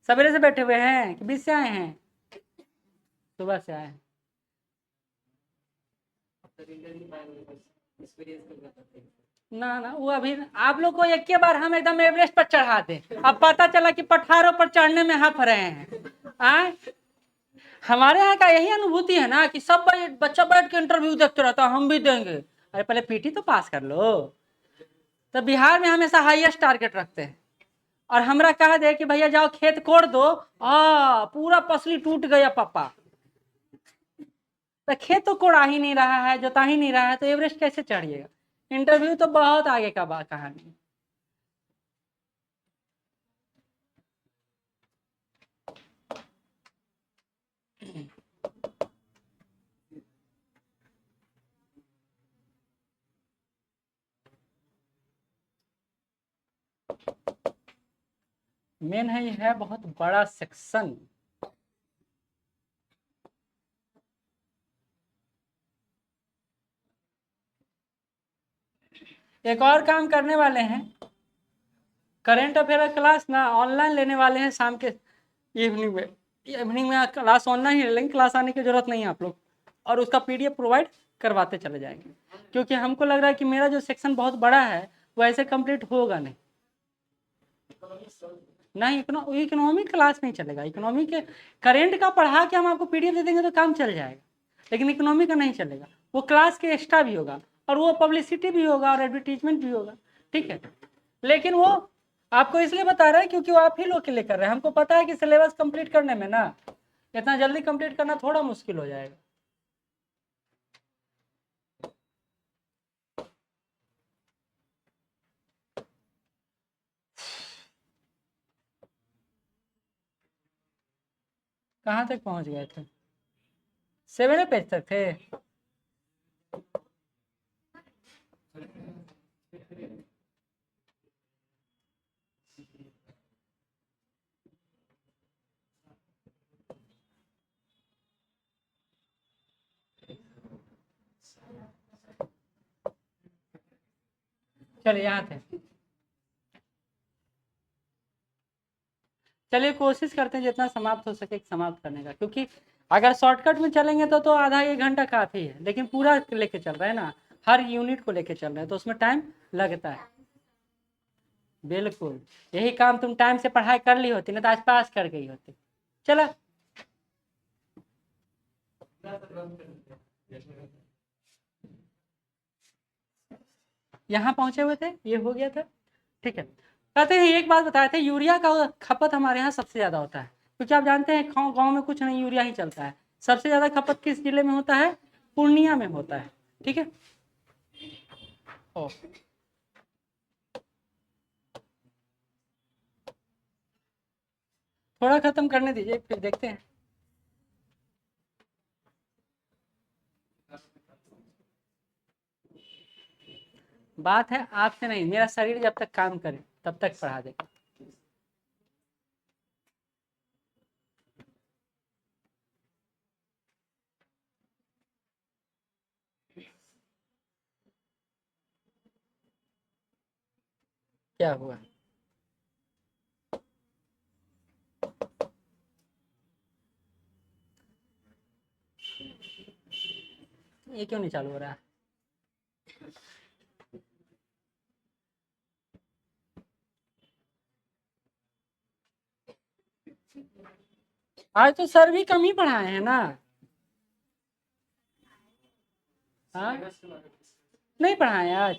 सवेरे से बैठे हुए हैं कि बीच से आए हैं? सुबह से आए हैं। ना ना, वो अभी आप लोग को एक के बार हम एकदम एवरेस्ट पर चढ़ा दे, अब पता चला कि पठारों पर चढ़ने में हफ रहे हैं। आए, हमारे यहाँ का यही अनुभूति है ना कि सब बच्चा बैठ के इंटरव्यू देखते रहता है, हम भी देंगे। अरे पहले पीटी तो पास कर लो। तो बिहार में हमेशा हाईएस्ट टारगेट रखते हैं, और हमरा कह दे कि भैया जाओ खेत कोड़ दो, पूरा पसली टूट गया पापा। तो खेत तो कोड़ा ही नहीं रहा है, जोता ही नहीं रहा है, तो एवरेस्ट कैसे चढ़िएगा? इंटरव्यू तो बहुत आगे का बात कहानी। मेन है, ये है बहुत बड़ा सेक्शन। एक और काम करने वाले हैं, करेंट अफेयर क्लास ना ऑनलाइन लेने वाले हैं शाम के इवनिंग में। इवनिंग में क्लास ऑनलाइन ही लेंगे, क्लास आने की जरूरत नहीं है आप लोग, और उसका पीडीएफ प्रोवाइड करवाते चले जाएंगे, क्योंकि हमको लग रहा है कि मेरा जो सेक्शन बहुत बड़ा है वो ऐसे कंप्लीट होगा नहीं। नहीं, इकोनॉमिक क्लास नहीं चलेगा। इकोनॉमिक के करेंट का पढ़ा के हम आपको पीडीएफ दे देंगे तो काम चल जाएगा, लेकिन इकोनॉमिक का नहीं चलेगा। वो क्लास के एक्स्ट्रा भी होगा, और वो पब्लिसिटी भी होगा, और एडवर्टीजमेंट भी होगा, ठीक है। लेकिन वो आपको इसलिए बता रहे हैं क्योंकि वो आप ही लोग के लिए कर रहे हैं। हमको पता है कि सिलेबस कंप्लीट करने में ना इतना जल्दी कंप्लीट करना थोड़ा मुश्किल हो जाएगा। कहाँ तक पहुँच गए थे? 7 पेज तक थे। चलिए यहाँ थे। चलिए कोशिश करते हैं जितना समाप्त हो सके समाप्त करने का, क्योंकि अगर शॉर्टकट में चलेंगे तो आधा 1 घंटा काफ़ी है, लेकिन पूरा लेके चल रहे हैं ना, हर यूनिट को लेके चल रहे हैं, तो उसमें टाइम लगता है। बिल्कुल, यही काम तुम टाइम से पढ़ाई कर ली होती ना तो आज पास कर गई होती। चला, यहाँ पहुंचे हुए थे, ये हो गया था, ठीक है। कहते हैं एक बात बताए थे, यूरिया का खपत हमारे यहाँ सबसे ज़्यादा होता है, क्योंकि आप जानते हैं गाँव गाँव में कुछ नहीं, यूरिया ही चलता है। सबसे ज़्यादा खपत किस जिले में होता है? पूर्णिया में होता है, ठीक है। ओ, थोड़ा खत्म करने दीजिए फिर देखते हैं। बात है आपसे नहीं, मेरा शरीर जब तक काम करे तब तक पढ़ा देगा। क्या हुआ? ये क्यों नहीं चालू हो रहा है? आज तो सर भी कम ही पढ़ाए हैं ना। हाँ, नहीं पढ़ाए आज।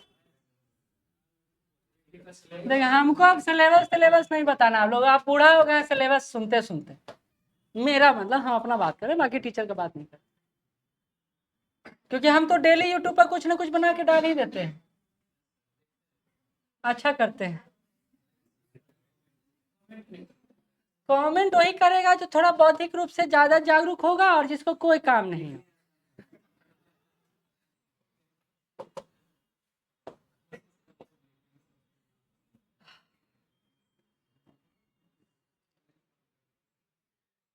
देखिए, हमको अब सिलेबस सिलेबस नहीं बताना, आप लोग आप बूढ़ा हो गए सिलेबस सुनते सुनते। मेरा मतलब हम अपना बात करें, बाकी टीचर का बात नहीं करें, क्योंकि हम तो डेली यूट्यूब पर कुछ ना कुछ बना के डाल ही देते हैं। अच्छा करते हैं। कमेंट वही करेगा जो थोड़ा बौद्धिक रूप से ज्यादा जागरूक होगा और जिसको कोई काम नहीं है।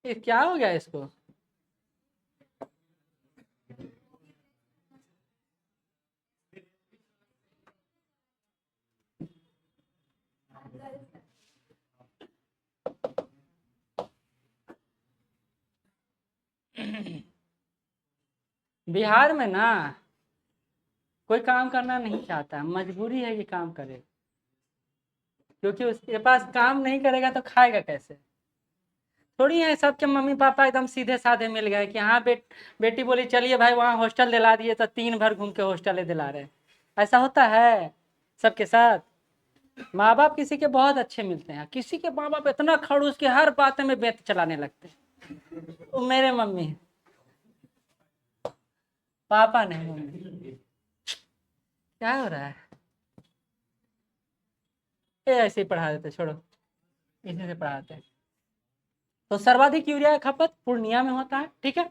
ये क्या हो गया इसको? बिहार में ना कोई काम करना नहीं चाहता, मजबूरी है कि काम करे, क्योंकि उसके पास काम नहीं करेगा तो खाएगा कैसे। थोड़ी है सबके मम्मी पापा एकदम सीधे साधे मिल गए कि हाँ बेटी बोली चलिए भाई वहाँ हॉस्टल दिला दिए तो 3 भर घूम के हॉस्टल दिला रहे। ऐसा होता है सबके साथ। माँ बाप किसी के बहुत अच्छे मिलते हैं, किसी के माँ बाप इतना खड़ूस के हर बात में बेत चलाने लगते हैं। वो मेरे मम्मी, पापा नहीं, मम्मी। क्या हो रहा है, ये ऐसे ही पढ़ा देते, छोड़ो इसी से पढ़ाते हैं। तो सर्वाधिक यूरिया का खपत पूर्णिया में होता है, ठीक है।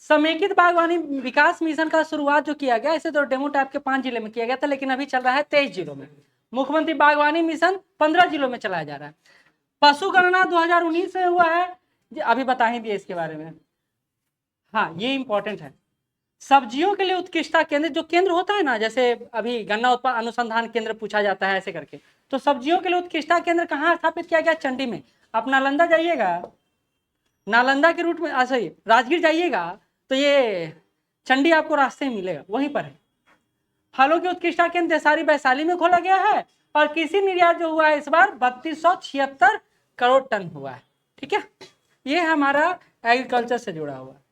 समेकित बागवानी विकास मिशन का शुरुआत जो किया गया, इसे तो डेमो टाइप के 5 जिले में किया गया था, लेकिन अभी चल रहा है 23 जिलों में। मुख्यमंत्री बागवानी मिशन 15 जिलों में चलाया जा रहा है। पशु गणना 2019 में हुआ है, अभी बता ही दिए इसके बारे में। हाँ ये इंपॉर्टेंट है। सब्जियों के लिए उत्कृष्टता केंद्र, जो केंद्र होता है ना, जैसे अभी गन्ना उत्पादन अनुसंधान केंद्र पूछा जाता है ऐसे करके, तो सब्जियों के लिए उत्कृष्टता केंद्र कहाँ स्थापित किया गया? चंडी में। आप नालंदा जाइएगा, नालंदा के रूट में सही राजगीर जाइएगा तो ये चंडी आपको रास्ते में मिलेगा, वहीं पर है। फलों की उत्कृष्टता केंद्र देसारी वैशाली में खोला गया है, और कृषि निर्यात जो हुआ है इस बार 3276 करोड़ टन हुआ है, ठीक है। ये हमारा एग्रीकल्चर से जुड़ा हुआ है।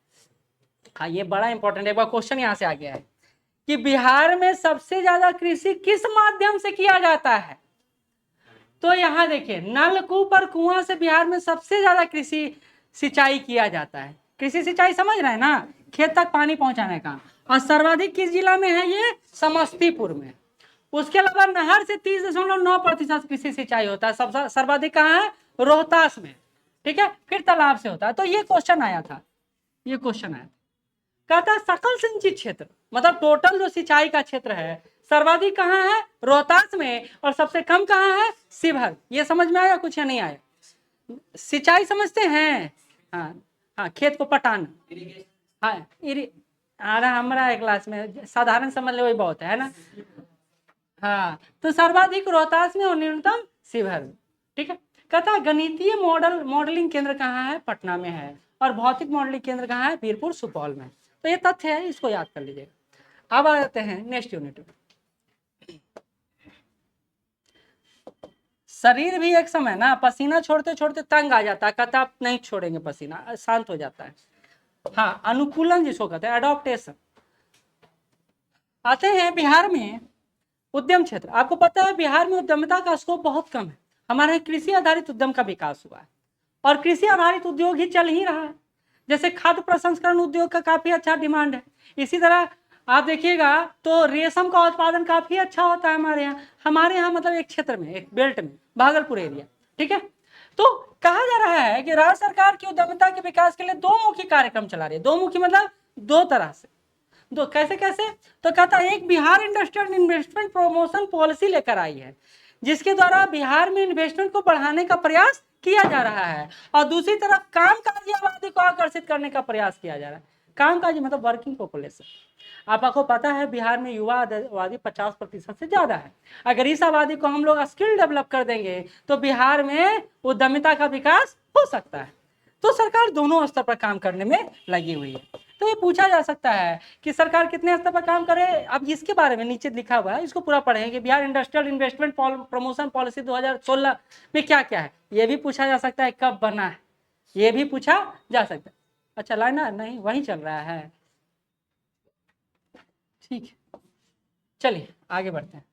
हाँ ये बड़ा इंपॉर्टेंट है, एक बार क्वेश्चन यहाँ से आ गया है कि बिहार में सबसे ज्यादा कृषि किस माध्यम से किया जाता है? तो यहाँ देखिए, नलकूप और कुआं से बिहार में सबसे ज्यादा कृषि सिंचाई किया जाता है। कृषि सिंचाई समझ रहे हैं ना, खेत तक पानी पहुंचाने का। और सर्वाधिक किस जिला में है? ये समस्तीपुर में। उसके अलावा नहर से 30.9% कृषि सिंचाई होता है। सबसे सर्वाधिक कहाँ है? रोहतास में, ठीक है। फिर तालाब से होता है। तो ये क्वेश्चन आया था, ये क्वेश्चन आया, कहता है सकल सिंचित क्षेत्र, मतलब टोटल जो सिंचाई का क्षेत्र है, सर्वाधिक कहाँ है? रोहतास में। और सबसे कम कहाँ है? शिवहर। ये समझ में आया कुछ या नहीं आया? सिंचाई समझते हैं? हाँ हाँ, खेत को पटाना। हाँ अरे हमारा क्लास में साधारण समझ ले वही बहुत है ना। हाँ तो सर्वाधिक रोहतास में और न्यूनतम शिवहर में, ठीक है। कहता है गणितीय मॉडलिंग केंद्र कहाँ है? पटना में है। और भौतिक मॉडलिंग केंद्र कहाँ है? वीरपुर सुपौल में। तो ये तथ्य है, इसको याद कर लीजिएगा। अब आ जाते हैं नेक्स्ट यूनिट। शरीर भी एक समय ना पसीना छोड़ते छोड़ते तंग आ जाता है, कहता आप नहीं छोड़ेंगे पसीना, शांत हो जाता है। हाँ अनुकूलन जिसको कहते हैं, एडॉप्टेशन। आते हैं बिहार में उद्यम क्षेत्र। आपको पता है बिहार में उद्यमिता का स्कोप बहुत कम है। हमारे कृषि आधारित उद्यम का विकास हुआ है, और कृषि आधारित उद्योग ही चल ही रहा है। जैसे खाद्य प्रसंस्करण उद्योग का काफी अच्छा डिमांड है। इसी तरह आप देखिएगा तो रेशम का उत्पादन काफी अच्छा होता है हमारे यहाँ मतलब एक क्षेत्र में, एक बेल्ट में, भागलपुर एरिया, ठीक है। तो कहा जा रहा है कि राज्य सरकार की उद्यमिता के विकास के लिए 2 मुखी कार्यक्रम चला रही है। 2 मुखी मतलब 2 तरह से, दो कैसे कैसे? तो कहता है एक Bihar industrial investment promotion policy लेकर आई है, जिसके द्वारा बिहार में इन्वेस्टमेंट को बढ़ाने का प्रयास किया जा रहा है। और दूसरी तरफ कामकाजी आबादी को आकर्षित करने का प्रयास किया जा रहा है। कामकाजी मतलब वर्किंग पॉपुलेशन। आपको पता है बिहार में युवा आबादी 50% से ज्यादा है। अगर इस आबादी को हम लोग स्किल डेवलप कर देंगे तो बिहार में उद्यमिता का विकास हो सकता है। तो सरकार दोनों स्तर पर काम करने में लगी हुई है। तो ये पूछा जा सकता है कि सरकार कितने स्तर पर काम करे। अब इसके बारे में नीचे लिखा हुआ है, इसको पूरा पढ़ेंगे कि Bihar industrial investment promotion policy 2016 में क्या क्या है। ये भी पूछा जा सकता है कब बना है, ये भी पूछा जा सकता है। अच्छा लाइन नहीं वहीं चल रहा है, ठीक है चलिए आगे बढ़ते हैं।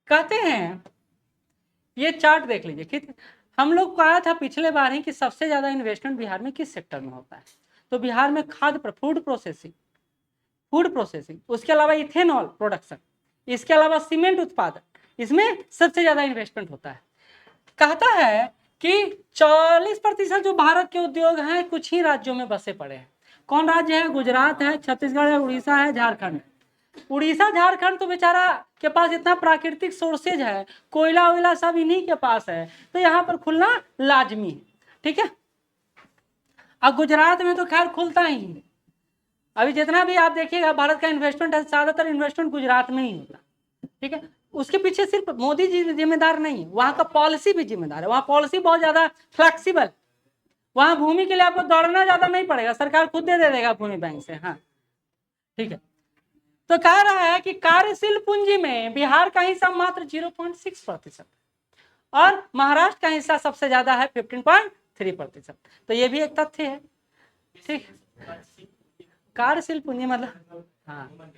कहते हैं ये चार्ट देख लीजिए, ठीक है। हम लोग को आया था पिछले बार ही कि सबसे ज्यादा इन्वेस्टमेंट बिहार में किस सेक्टर में होता है। तो बिहार में खाद्य फूड प्रोसेसिंग, उसके अलावा इथेनॉल प्रोडक्शन, इसके अलावा सीमेंट उत्पादन, इसमें सबसे ज्यादा इन्वेस्टमेंट होता है। कहता है कि 40% जो भारत के उद्योग हैं कुछ ही राज्यों में बसे पड़े हैं। कौन राज्य है? गुजरात है, छत्तीसगढ़ है, उड़ीसा है, झारखंड है। उड़ीसा झारखंड तो बेचारा के पास इतना प्राकृतिक सोर्सेज है, कोयला वोयला सब इन्हीं के पास है, तो यहाँ पर खुलना लाजमी है, ठीक है। अब गुजरात में तो खैर खुलता ही है। अभी जितना भी आप देखिएगा भारत का इन्वेस्टमेंट है, ज्यादातर इन्वेस्टमेंट गुजरात में ही होता, ठीक है। उसके पीछे सिर्फ मोदी जी जिम्मेदार नहीं है, वहां का पॉलिसी भी जिम्मेदार है। वहां पॉलिसी बहुत ज्यादा फ्लेक्सिबल, वहां भूमि के लिए आपको दौड़ना ज्यादा नहीं पड़ेगा, सरकार खुद दे देगा भूमि बैंक से। हाँ ठीक है, तो कह रहा है कि कार्यशील पूंजी में बिहार का हिस्सा मात्र 0.6% और महाराष्ट्र का हिस्सा सबसे ज्यादा है 15.3%। तो ये भी एक तथ्य है। ठीक, कार्यशील पूंजी मतलब, हाँ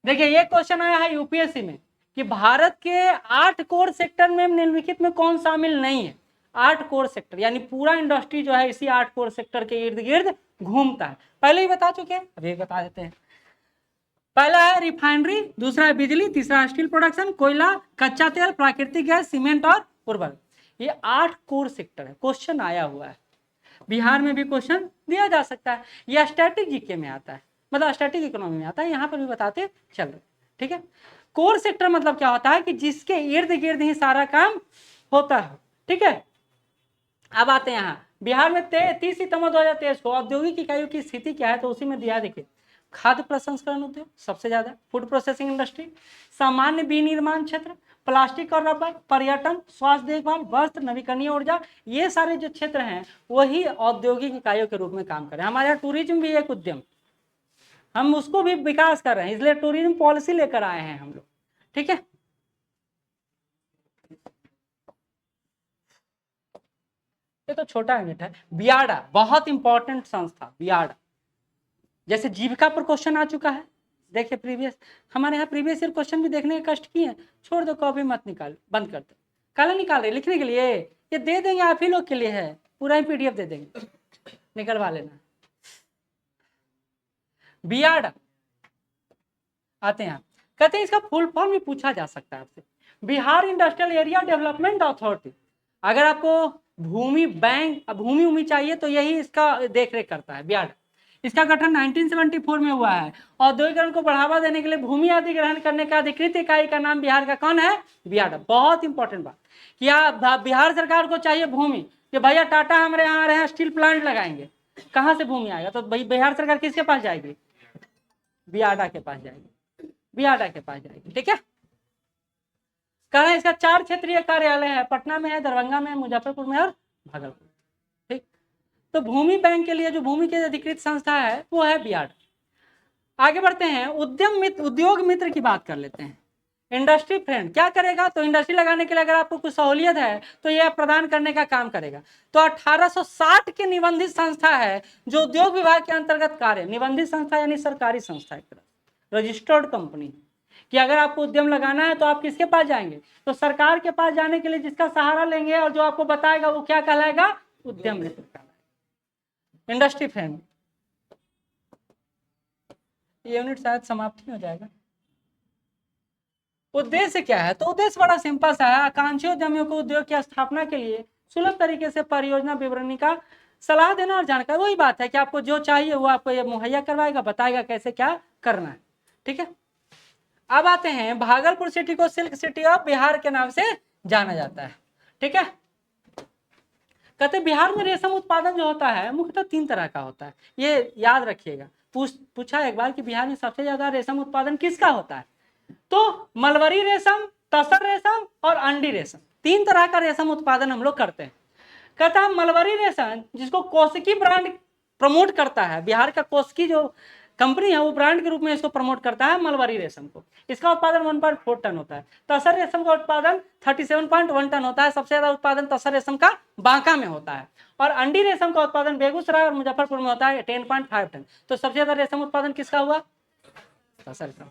देखिए ये क्वेश्चन आया है यूपीएससी में कि भारत के 8 कोर सेक्टर में निम्नलिखित में कौन शामिल नहीं है। 8 कोर सेक्टर यानी पूरा इंडस्ट्री जो है इसी 8 कोर सेक्टर के इर्द गिर्द घूमता है। पहले ही बता चुके हैं, अभी बता देते हैं। पहला है रिफाइनरी, दूसरा है बिजली, तीसरा स्टील प्रोडक्शन, कोयला, कच्चा तेल, प्राकृतिक गैस, सीमेंट और उर्वरक। ये 8 कोर सेक्टर है। क्वेश्चन आया हुआ है, बिहार में भी क्वेश्चन दिया जा सकता है, यह स्टैटिक जीके में आता है, मतलब स्टैटिक इकोनॉमी में आता है, यहाँ पर भी बताते चल रहे। ठीक है, कोर सेक्टर मतलब क्या होता है कि जिसके इर्द गिर्द ही सारा काम होता है। ठीक है, अब आते हैं यहाँ बिहार में 30 सितंबर 2023 को औद्योगिक इकाइयों की स्थिति क्या है, तो उसी में दिया देखिए। खाद्य प्रसंस्करण उद्योग सबसे ज्यादा, फूड प्रोसेसिंग इंडस्ट्री, सामान्य विनिर्माण क्षेत्र, प्लास्टिक और रबर, पर्यटन, स्वास्थ्य देखभाल, वस्त्र, नवीकरणीय ऊर्जा, ये सारे जो क्षेत्र हैं वही औद्योगिक इकाइयों के रूप में काम कर रहे हैं। हमारे यहाँ टूरिज्म भी एक उद्यम, हम उसको भी विकास कर रहे हैं, इसलिए टूरिज्म पॉलिसी लेकर आए हैं हम लोग। ठीक है, ये तो छोटा यूनिट है। बियाडा बहुत इंपॉर्टेंट संस्था, बियाडा जैसे जीविका पर क्वेश्चन आ चुका है। देखिए प्रीवियस, हमारे यहाँ प्रीवियस ईयर क्वेश्चन भी देखने के कष्ट किए हैं। छोड़ दो, कॉपी मत निकाल, बंद कर दो। काला निकाल रहे लिखने के लिए, ये दे देंगे आप ही लोग के लिए है, पूरा ही पीडीएफ दे देंगे, निकलवा लेना। बियाडा आते हैं, कहते हैं इसका फुल फॉर्म भी पूछा जा सकता है आपसे, Bihar industrial area development authority. अगर आपको भूमि बैंक, भूमि चाहिए तो यही इसका देख रेख करता है बियाडा। इसका गठन 1974 में हुआ है। औद्योगिकरण को बढ़ावा देने के लिए भूमि अधिग्रहण करने का अधिकृत इकाई का नाम बिहार का कौन है, बियाडा। बहुत इंपॉर्टेंट बात, क्या बिहार सरकार को चाहिए भूमि कि भैया टाटा हमारे यहाँ आ रहे हैं स्टील प्लांट लगाएंगे, कहाँ से भूमि आएगा, तो भाई बिहार सरकार किसके पास जाएगी, बियाडा के पास जाएगी, बियाडा के पास जाएगी। ठीक है, कह रहे हैं इसका 4 क्षेत्रीय कार्यालय है, पटना में है, दरभंगा में, मुजफ्फरपुर में और भागलपुर। ठीक, तो भूमि बैंक के लिए जो भूमि की अधिकृत संस्था है वो है बियाडा। आगे बढ़ते हैं, उद्यम मित्र, उद्योग मित्र की बात कर लेते हैं। इंडस्ट्री फ्रेंड क्या करेगा, तो इंडस्ट्री लगाने के लिए अगर आपको कुछ सहूलियत है तो यह प्रदान करने का काम करेगा। तो 1860 की निबंधित संस्था है जो उद्योग विभाग के अंतर्गत कार्य, निबंधित संस्था यानी सरकारी संस्था, एक तरह रजिस्टर्ड कंपनी, कि अगर आपको उद्यम लगाना है तो आप किसके पास जाएंगे, तो सरकार के पास जाने के लिए जिसका सहारा लेंगे और जो आपको बताएगा वो क्या कहलाएगा, उद्यम मित्र कहलाएगा। इंडस्ट्री फ्रेंड, ये यूनिट शायद समाप्त ही हो जाएगा। उद्देश्य क्या है, तो उद्देश्य बड़ा सिंपल सा है, आकांक्षी उद्यमियों को उद्योग की स्थापना के लिए सुलभ तरीके से परियोजना विवरणी का सलाह देना और जानकारी। वही बात है कि आपको जो चाहिए वो आपको ये मुहैया करवाएगा, बताएगा कैसे क्या करना है। ठीक है, अब आते हैं, भागलपुर सिटी को सिल्क सिटी ऑफ बिहार के नाम से जाना जाता है। ठीक है, कहते बिहार में रेशम उत्पादन जो होता है मुख्यतः 3 तरह का होता है, ये याद रखिएगा। पूछा एक बार कि बिहार में सबसे ज्यादा रेशम उत्पादन किसका होता है, तो मलबरी रेशम, तसर रेशम और अंडी रेशम, 3 तरह का रेशम उत्पादन हम लोग करते हैं। कहता है मलबरी रेशम जिसको कोस्की ब्रांड प्रमोट करता है, बिहार का कोस्की जो कंपनी है वो ब्रांड के रूप में इसको प्रमोट करता है मलबरी रेशम को, इसका उत्पादन 1.4 टन होता है। तसर रेशम का उत्पादन 37.1 टन होता है, सबसे ज्यादा उत्पादन तसर रेशम का बांका में होता है। और अंडी रेशम का उत्पादन बेगूसराय और मुजफ्फरपुर में होता है 10.5 टन। तो सबसे ज्यादा रेशम उत्पादन किसका हुआ, तसर रेशम।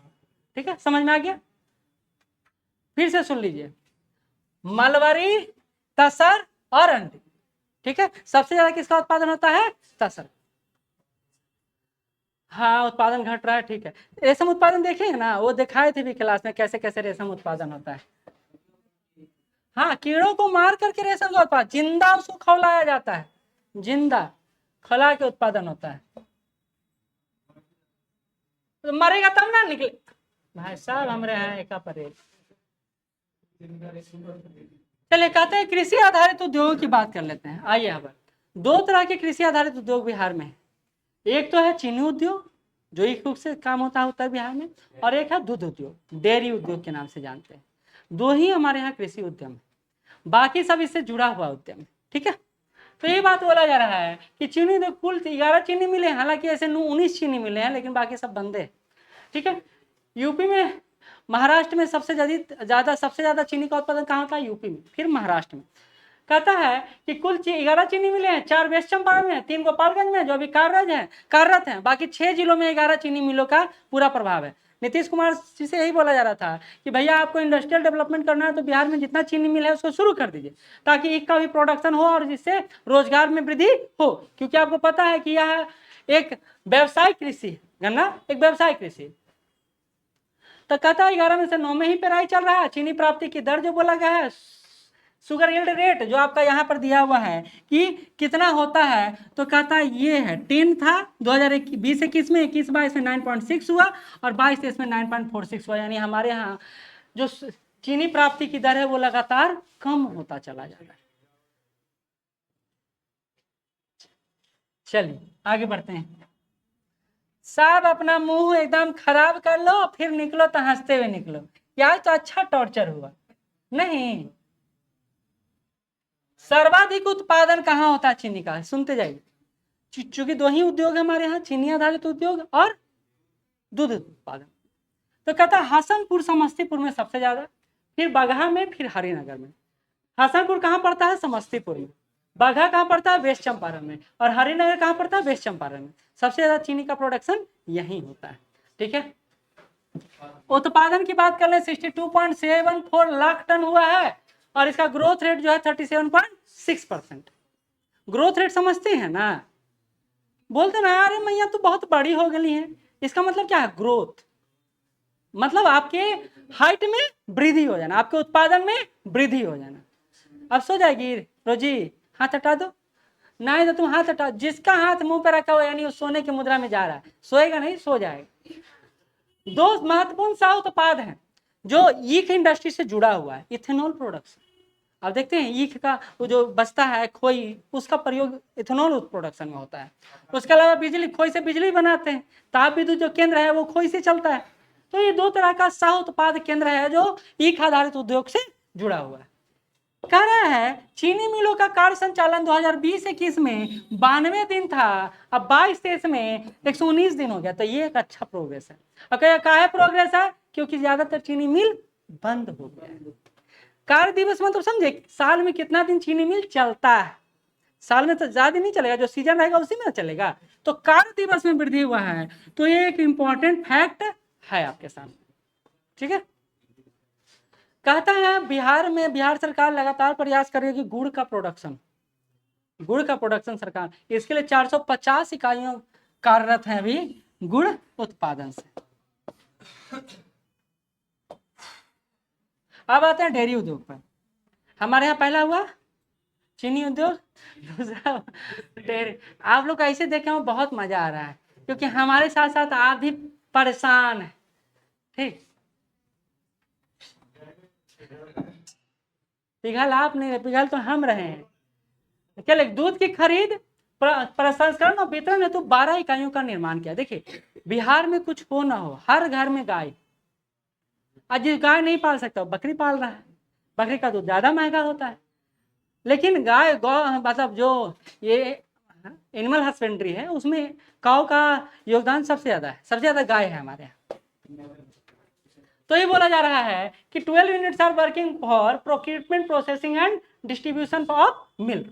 ठीक है, समझ में आ गया, फिर से सुन लीजिए, मलबरी, तसर और अंडी। ठीक है, सबसे ज्यादा किसका उत्पादन होता है, तसर। हाँ उत्पादन घट रहा है, ठीक है। रेशम उत्पादन देखेंगे ना, वो दिखाए थे भी क्लास में कैसे कैसे रेशम उत्पादन होता है। हाँ, कीड़ों को मार करके रेशम का उत्पादन, जिंदा उसको खौलाया जाता है, जिंदा खौला के उत्पादन होता है। तो मरेगा तब ना निकले, भाई साहब हमारे यहाँ एक परेज। चलिए, कहते हैं कृषि आधारित उद्योगों की बात कर लेते हैं। आइए यहाँ पर 2 तरह के कृषि आधारित उद्योग बिहार में है। एक तो है चीनी उद्योग जो एक रूप से काम होता है उत्तर बिहार में, और एक है दूध उद्योग, डेयरी उद्योग के नाम से जानते हैं। 2 ही हमारे यहाँ कृषि उद्यम है, बाकी सब इससे जुड़ा हुआ उद्यम है। ठीक है, तो ये बात बोला जा रहा है कि चीनी तो कुल 11 चीनी मिले, हालांकि ऐसे 19 चीनी मिले हैं, लेकिन बाकी सब बंदे हैं। ठीक है, यूपी में, महाराष्ट्र में सबसे ज्यादा चीनी का उत्पादन कहाँ होता है? यूपी में, फिर महाराष्ट्र में। कहता है कि कुल 11 चीनी मिले हैं, 4 वेस्ट चंपारण में, 3 गोपालगंज में जो अभी कार्यरत हैं, बाकी 6 जिलों में 11 चीनी मिलों का पूरा प्रभाव है। नीतीश कुमार जी से यही बोला जा रहा था कि भैया आपको इंडस्ट्रियल डेवलपमेंट करना है तो बिहार में जितना चीनी मिल है उसको शुरू कर दीजिए, ताकि ईख का भी प्रोडक्शन हो और जिससे रोजगार में वृद्धि हो। क्योंकि आपको पता है कि यह एक व्यवसायिक कृषि है, गन्ना एक व्यवसायिक कृषि। तो कहता है 11 में से 9 में ही पेराई चल रहा है। चीनी प्राप्ति की दर जो बोला गया है, शुगर यील्ड रेट जो आपका यहाँ पर दिया हुआ है कि कितना होता है, तो कहता है ये है 10 था 2020-21 में, 21-22 में 9.6 हुआ और 22-23 में 9.46 हुआ। यानी हमारे यहाँ जो चीनी प्राप्ति की दर है वो लगातार कम होता चला जा रहा है। चलिए आगे बढ़ते हैं। साहब अपना मुंह एकदम खराब कर लो, फिर निकलो तो हंसते हुए निकलो। यार तो अच्छा टॉर्चर हुआ नहीं। सर्वाधिक उत्पादन कहाँ होता है चीनी का? सुनते जाइए। चूंकि 2 ही उद्योग है हमारे यहाँ, चीनी आधारित उद्योग और दूध उत्पादन। तो कहता है हसनपुर समस्तीपुर में सबसे ज्यादा, फिर बगहा में, फिर हरिनगर में। हसनपुर कहाँ पड़ता है? समस्तीपुर में। बगहा कहाँ पड़ता है? वेस्ट चंपारण में। और हरिनगर कहाँ पड़ता है? वेस्ट चंपारण में। सबसे ज्यादा चीनी का प्रोडक्शन यहीं होता है। ठीक है, उत्पादन की बात कर ले, 62.74 लाख टन हुआ है और इसका ग्रोथ रेट जो है 37.6%। ग्रोथ रेट समझते हैं ना? बोलते ना अरे मैया तो बहुत बड़ी हो गई है, इसका मतलब क्या है? ग्रोथ मतलब आपके हाइट में वृद्धि हो जाना, आपके उत्पादन में वृद्धि हो जाना। अब सो जाएगी रोजी, हाथ हटा दो। नहीं तो तुम हाथ हटा, जिसका हाथ मुंह पे रखा हुआ यानी वो सोने की मुद्रा में जा रहा है, सोएगा नहीं, सो जाएगा। 2 महत्वपूर्ण सा उत्पाद है जो ईख इंडस्ट्री से जुड़ा हुआ है, इथेनॉल प्रोडक्शन। अब देखते हैं ईख का वो जो बचता है खोई, उसका प्रयोग इथेनॉल प्रोडक्शन में होता है। उसके अलावा बिजली, खोई से बिजली बनाते हैं। ताप विद्युत जो केंद्र है वो खोई से चलता है। तो ये 2 तरह का सह उत्पाद केंद्र है जो ईख आधारित उद्योग से जुड़ा हुआ है। कह रहा है चीनी मिलों का कार्य संचालन 2020-21 में 92 दिन था, अब 22-23 में 119 दिन हो गया। तो ये एक अच्छा प्रोग्रेस है। और क्या है प्रोग्रेस है? क्योंकि ज्यादातर चीनी मिल बंद हो गया है। कार्य दिवस मतलब समझे, साल में कितना दिन चीनी मिल चलता है? साल में तो ज्यादा नहीं चलेगा, जो सीजन रहेगा उसी में चलेगा। तो कार्य दिवस में वृद्धि हुआ है, तो ये एक इंपॉर्टेंट फैक्ट है आपके सामने। ठीक है, कहता है बिहार सरकार लगातार प्रयास करेगी गुड़ का प्रोडक्शन सरकार, इसके लिए 450 इकाइयां कार्यरत हैं अभी गुड़ उत्पादन से। अब आते हैं डेयरी उद्योग पर। हमारे यहाँ पहला हुआ चीनी उद्योग, दूसरा डेयरी। आप लोग ऐसे देखे हो बहुत मजा आ रहा है, क्योंकि हमारे साथ साथ आप भी परेशान है। ठीक, पिघल आप नहीं रहे, पिघल तो हम रहे हैं। चले, दूध की खरीद, प्रसंस्करण और वितरण हेतु 12 इकाइयों का निर्माण किया। देखिए बिहार में कुछ हो ना हो, हर घर में गाय। आज गाय नहीं पाल सकता, बकरी पाल रहा है। बकरी का दूध ज्यादा महंगा होता है, लेकिन गाय मतलब जो ये एनिमल हस्बेंड्री है उसमें काऊ का योगदान सबसे ज्यादा है, सबसे ज्यादा गाय है हमारे यहाँ। तो ये बोला जा रहा है कि 12 units are working for procurement, processing and distribution of milk.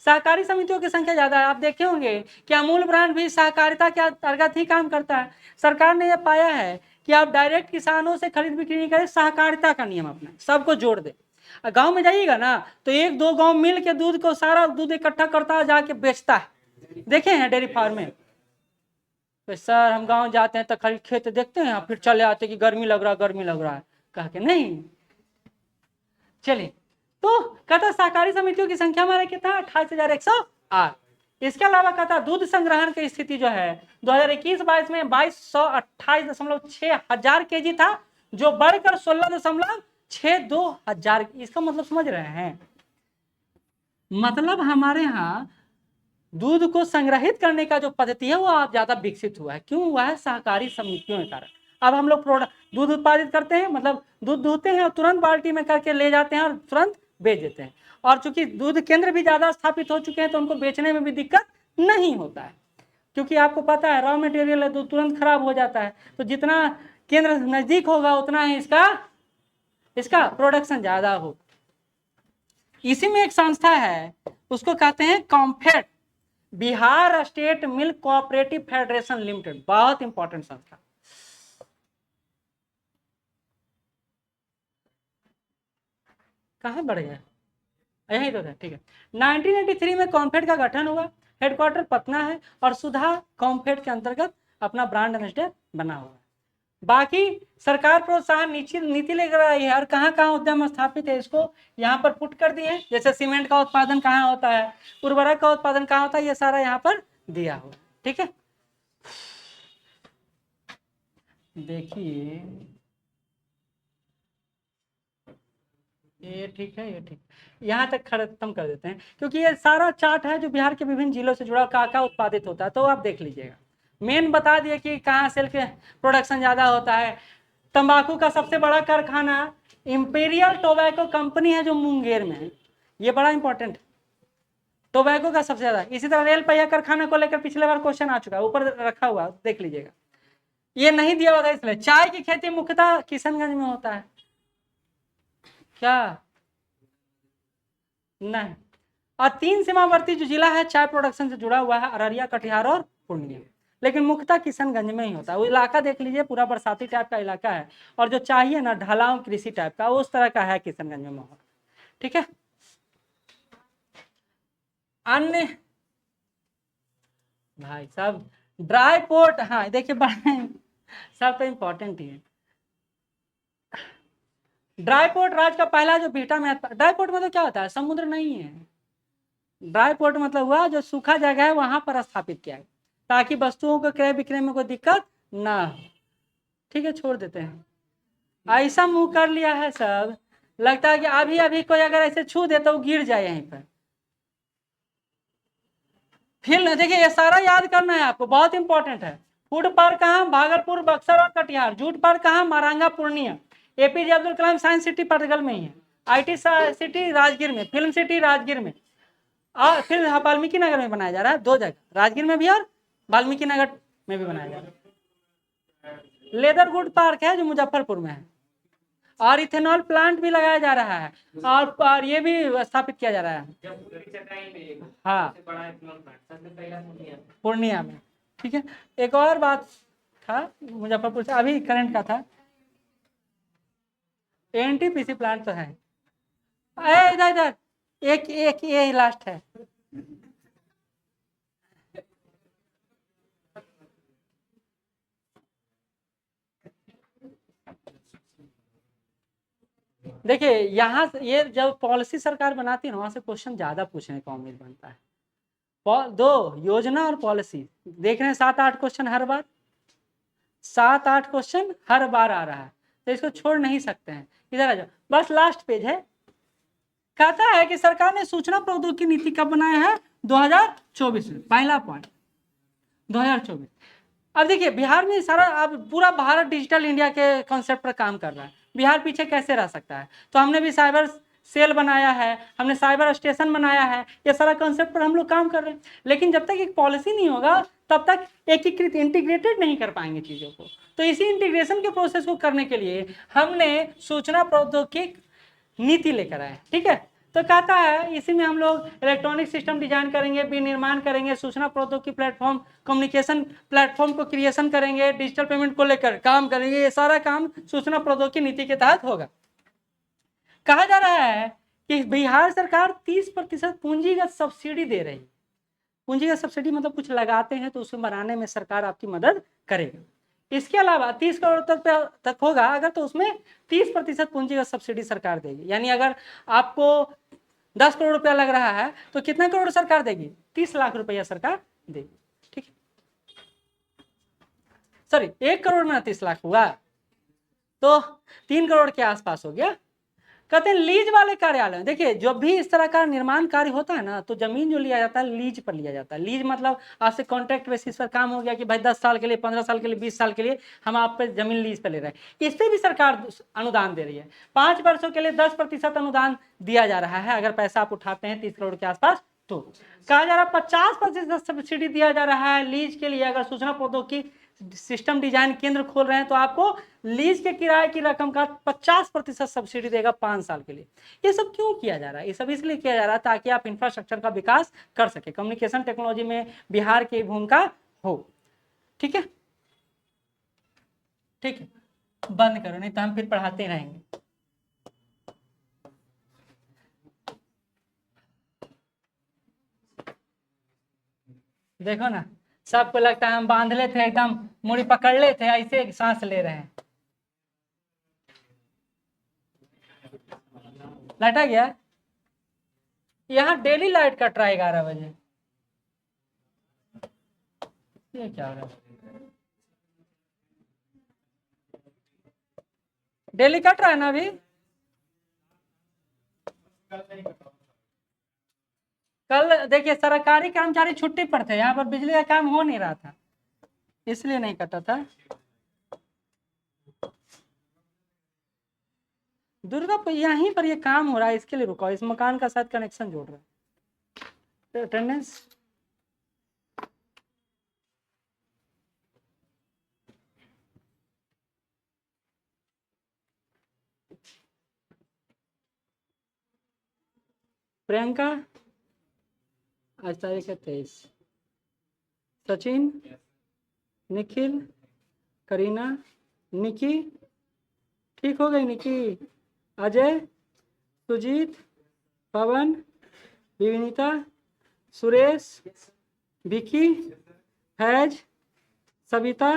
सहकारी समितियों की संख्या ज्यादा है। आप देखे होंगे कि अमूल ब्रांड भी सहकारिता के अंतर्गत ही काम करता है। सरकार ने यह पाया है कि आप डायरेक्ट किसानों से खरीद बिक्री नहीं करें, सहकारिता का नियम अपना, सबको जोड़ दे। गांव में जाइएगा ना तो 1-2 गांव मिल के दूध को, सारा दूध इकट्ठा करता है, जाके बेचता है। देखे हैं डेयरी फार्म में? तो सर हम गांव जाते हैं तो खाली खेत देखते हैं, फिर चले आते कि गर्मी लग रहा है कह के। नहीं, चलिए, तो कहता सहकारी समितियों की संख्या हमारे कितना? 28,108। इसके अलावा कहता दूध संग्रहण की स्थिति जो है 2021-22 में 2228.6 हजार केजी था, जो बढ़कर 16.62 हजार। इसका मतलब समझ रहे हैं? मतलब हमारे यहाँ दूध को संग्रहित करने का जो पद्धति है वो आप ज्यादा विकसित हुआ है। क्यों हुआ है? सहकारी समितियों के कारण। अब हम लोग दूध उत्पादित करते हैं, मतलब दूध दूहते हैं और तुरंत बाल्टी में करके ले जाते हैं और तुरंत बेच देते हैं। और चूंकि दूध केंद्र भी ज़्यादा स्थापित हो चुके हैं तो उनको बेचने में भी दिक्कत नहीं होता है, क्योंकि आपको पता है रॉ मटेरियल है तो तुरंत खराब हो जाता है। तो जितना केंद्र नज़दीक होगा उतना ही इसका प्रोडक्शन ज़्यादा होगा। इसी में एक संस्था है, उसको कहते हैं COMFED, Bihar state milk cooperative federation limited, बहुत इंपॉर्टेंट संस्था। कहाँ बढ़ गया, यही तो है, ठीक है। 1983 में कॉम्फेड का गठन हुआ, हेडक्वार्टर पटना है और सुधा कॉम्फेड के अंतर्गत अपना ब्रांड एम्बेसडर बना हुआ है। बाकी सरकार प्रोत्साहन नीति लेकर आई है और कहाँ कहाँ उद्यम स्थापित है इसको यहाँ पर पुट कर दिए। जैसे सीमेंट का उत्पादन कहाँ होता है, उर्वरक का उत्पादन कहाँ होता है, ये सारा यहाँ पर दिया हुआ है, ठीक है। देखिए ये ठीक है, ये ठीक, यहाँ तक खत्म कर देते हैं क्योंकि ये सारा चार्ट है जो बिहार के विभिन्न जिलों से जुड़ा कहाँ उत्पादित होता है, तो आप देख लीजिएगा। मेन बता दिए कि कहाँ सेल के प्रोडक्शन ज़्यादा होता है। तंबाकू का सबसे बड़ा कारखाना इंपीरियल टोबैको कंपनी है जो मुंगेर में है, ये बड़ा इंपॉर्टेंट है, टोबैको का सबसे ज़्यादा। इसी तरह रेल पहिया कारखाना को लेकर पिछले बार क्वेश्चन आ चुका है, ऊपर रखा हुआ देख लीजिएगा। ये नहीं दिया हुआ था इसलिए। चाय की खेती मुख्यतः किशनगंज में होता है, क्या नहीं। और 3 सीमावर्ती जो जिला है चाय प्रोडक्शन से जुड़ा हुआ है, अररिया, कटिहार और पूर्णिया, लेकिन मुख्यतः किशनगंज में ही होता है। वो इलाका देख लीजिए, पूरा बरसाती टाइप का इलाका है और जो चाहिए ना ढलाव कृषि टाइप का उस तरह का है किशनगंज में माहौल, ठीक है। अन्य भाई साहब ड्राई पोर्ट, हाँ देखिए सब तो इम्पोर्टेंट ही है। ड्राई पोर्ट राज्य का पहला जो बीटा में, ड्राई पोर्ट मतलब क्या होता है, समुद्र नहीं है। ड्राई पोर्ट मतलब हुआ जो सूखा जगह है वहां पर स्थापित किया है ताकि वस्तुओं को क्रय विक्रय में कोई दिक्कत ना हो, ठीक है। छोड़ देते हैं, ऐसा मुंह कर लिया है सब, लगता है कि अभी अभी कोई अगर ऐसे छू दे तो गिर जाए यहीं पर। फिर देखिए ये सारा याद करना है आपको, बहुत इंपॉर्टेंट है। फूड पार्क कहाँ, भागलपुर, बक्सर और कटिहार। जूट पार्क कहाँ, मारांगा, Purnia. APJ Abdul Kalam science city पटगल में ही है। आईटी सिटी राजगीर में, फिल्म सिटी राजगीर में, और फिर वाल्मीकि नगर में बनाया जा रहा है, 2 जगह, राजगीर में भी और वाल्मीकि नगर में भी बनाया जा रहा है। लेदर गुड पार्क है जो मुजफ्फरपुर में है, और इथेनॉल प्लांट भी लगाया जा रहा है, और ये भी स्थापित किया जा रहा है, हाँ पूर्णिया में, ठीक है। एक और बात था मुजफ्फरपुर से अभी करंट का था, एनटीपीसी प्लांट तो है, इधर इधर एक एक ये लास्ट है। देखिए यहाँ से ये जब पॉलिसी सरकार बनाती है ना वहां से क्वेश्चन ज्यादा पूछने का उम्मीद बनता है। 2 योजना और पॉलिसी देख रहे हैं, 7-8 क्वेश्चन हर बार, 7-8 क्वेश्चन हर बार आ रहा है, तो इसको छोड़ नहीं सकते हैं। इधर आ जाओ, बस लास्ट पेज है। कहता है कि सरकार ने सूचना प्रौद्योगिकी नीति कब बनाया है, 2024 में, पहला पॉइंट 2024। अब देखिए बिहार में सारा, अब पूरा भारत डिजिटल इंडिया के कॉन्सेप्ट पर काम कर रहा है, बिहार पीछे कैसे रह सकता है। तो हमने भी साइबर सेल बनाया है, हमने साइबर स्टेशन बनाया है, ये सारा कॉन्सेप्ट पर हम लोग काम कर रहे हैं। लेकिन जब तक एक पॉलिसी नहीं होगा तब तक एकीकृत इंटीग्रेटेड नहीं कर पाएंगे चीज़ों को। तो इसी इंटीग्रेशन के प्रोसेस को करने के लिए हमने सूचना प्रौद्योगिकी नीति लेकर आए, ठीक है। तो कहता है इसी में हम लोग इलेक्ट्रॉनिक सिस्टम डिजाइन करेंगे, विनिर्माण करेंगे, सूचना प्रौद्योगिकी प्लेटफॉर्म, कम्युनिकेशन प्लेटफॉर्म को क्रिएशन करेंगे, डिजिटल पेमेंट को लेकर काम करेंगे। ये सारा काम सूचना प्रौद्योगिकी नीति के तहत होगा। कहा जा रहा है कि बिहार सरकार 30% पूंजीगत सब्सिडी दे रही है। पूंजीगत सब्सिडी मतलब कुछ लगाते हैं तो उसे बनाने में सरकार आपकी मदद करेगी। इसके अलावा 30 करोड़ तक होगा अगर, तो उसमें 30% पूंजीगत सब्सिडी सरकार देगी। यानी अगर आपको 10 करोड़ रुपया लग रहा है तो कितना करोड़ सरकार देगी, 30 लाख रुपया सरकार देगी, ठीक है। सॉरी 1 करोड़ में 30 लाख हुआ तो 3 करोड़ के आसपास हो गया। कहते हैं लीज वाले कार्यालय। देखिए जब भी इस तरह का निर्माण कार्य होता है ना, तो जमीन जो लिया जाता है लीज पर लिया जाता है। लीज मतलब आपसे कॉन्ट्रैक्ट बेसिस पर काम हो गया कि भाई 10 साल के लिए, 15 साल के लिए, 20 साल के लिए हम आप पे जमीन लीज पर ले रहे हैं। इस पर भी सरकार अनुदान दे रही है। 5 वर्षों के लिए 10% अनुदान दिया जा रहा है अगर पैसा आप उठाते हैं 30 करोड़ के आसपास। तो कहा जा रहा है 50% सब्सिडी दिया जा रहा है लीज के लिए। अगर सूचना प्रौद्योगिकी सिस्टम डिजाइन केंद्र खोल रहे हैं तो आपको लीज के किराए की रकम का 50% सब्सिडी देगा 5 साल के लिए। ये सब क्यों किया जा रहा है? ये सब इसलिए किया जा रहा है ताकि आप इंफ्रास्ट्रक्चर का विकास कर सके, कम्युनिकेशन टेक्नोलॉजी में बिहार की भूमिका हो। ठीक है, ठीक है, बंद करो नहीं तो हम फिर पढ़ाते रहेंगे। देखो ना, सबको लगता है हम बांध ले थे, एकदम मुड़ी पकड़ ले थे, ऐसे सांस ले रहे हैं। लाइट आ गया? यहाँ डेली लाइट कट रहा है 11 बजे। ये क्या हो रहा है? डेली कट रहा है ना अभी? कल देखिए सरकारी कर्मचारी छुट्टी पर थे, यहाँ पर बिजली का काम हो नहीं रहा था, इसलिए नहीं कटा था। दुर्गा पर यहीं पर ये काम हो रहा है, इसके लिए रुका, इस मकान का साथ कनेक्शन जोड़ रहा है। अटेंडेंस प्रियंका, आज तारीख है 23। सचिन, निखिल, करीना, निकी, ठीक हो गई निकी, अजय, सुजीत, पवन, विनीता, सुरेश, विकी, फैज, सविता,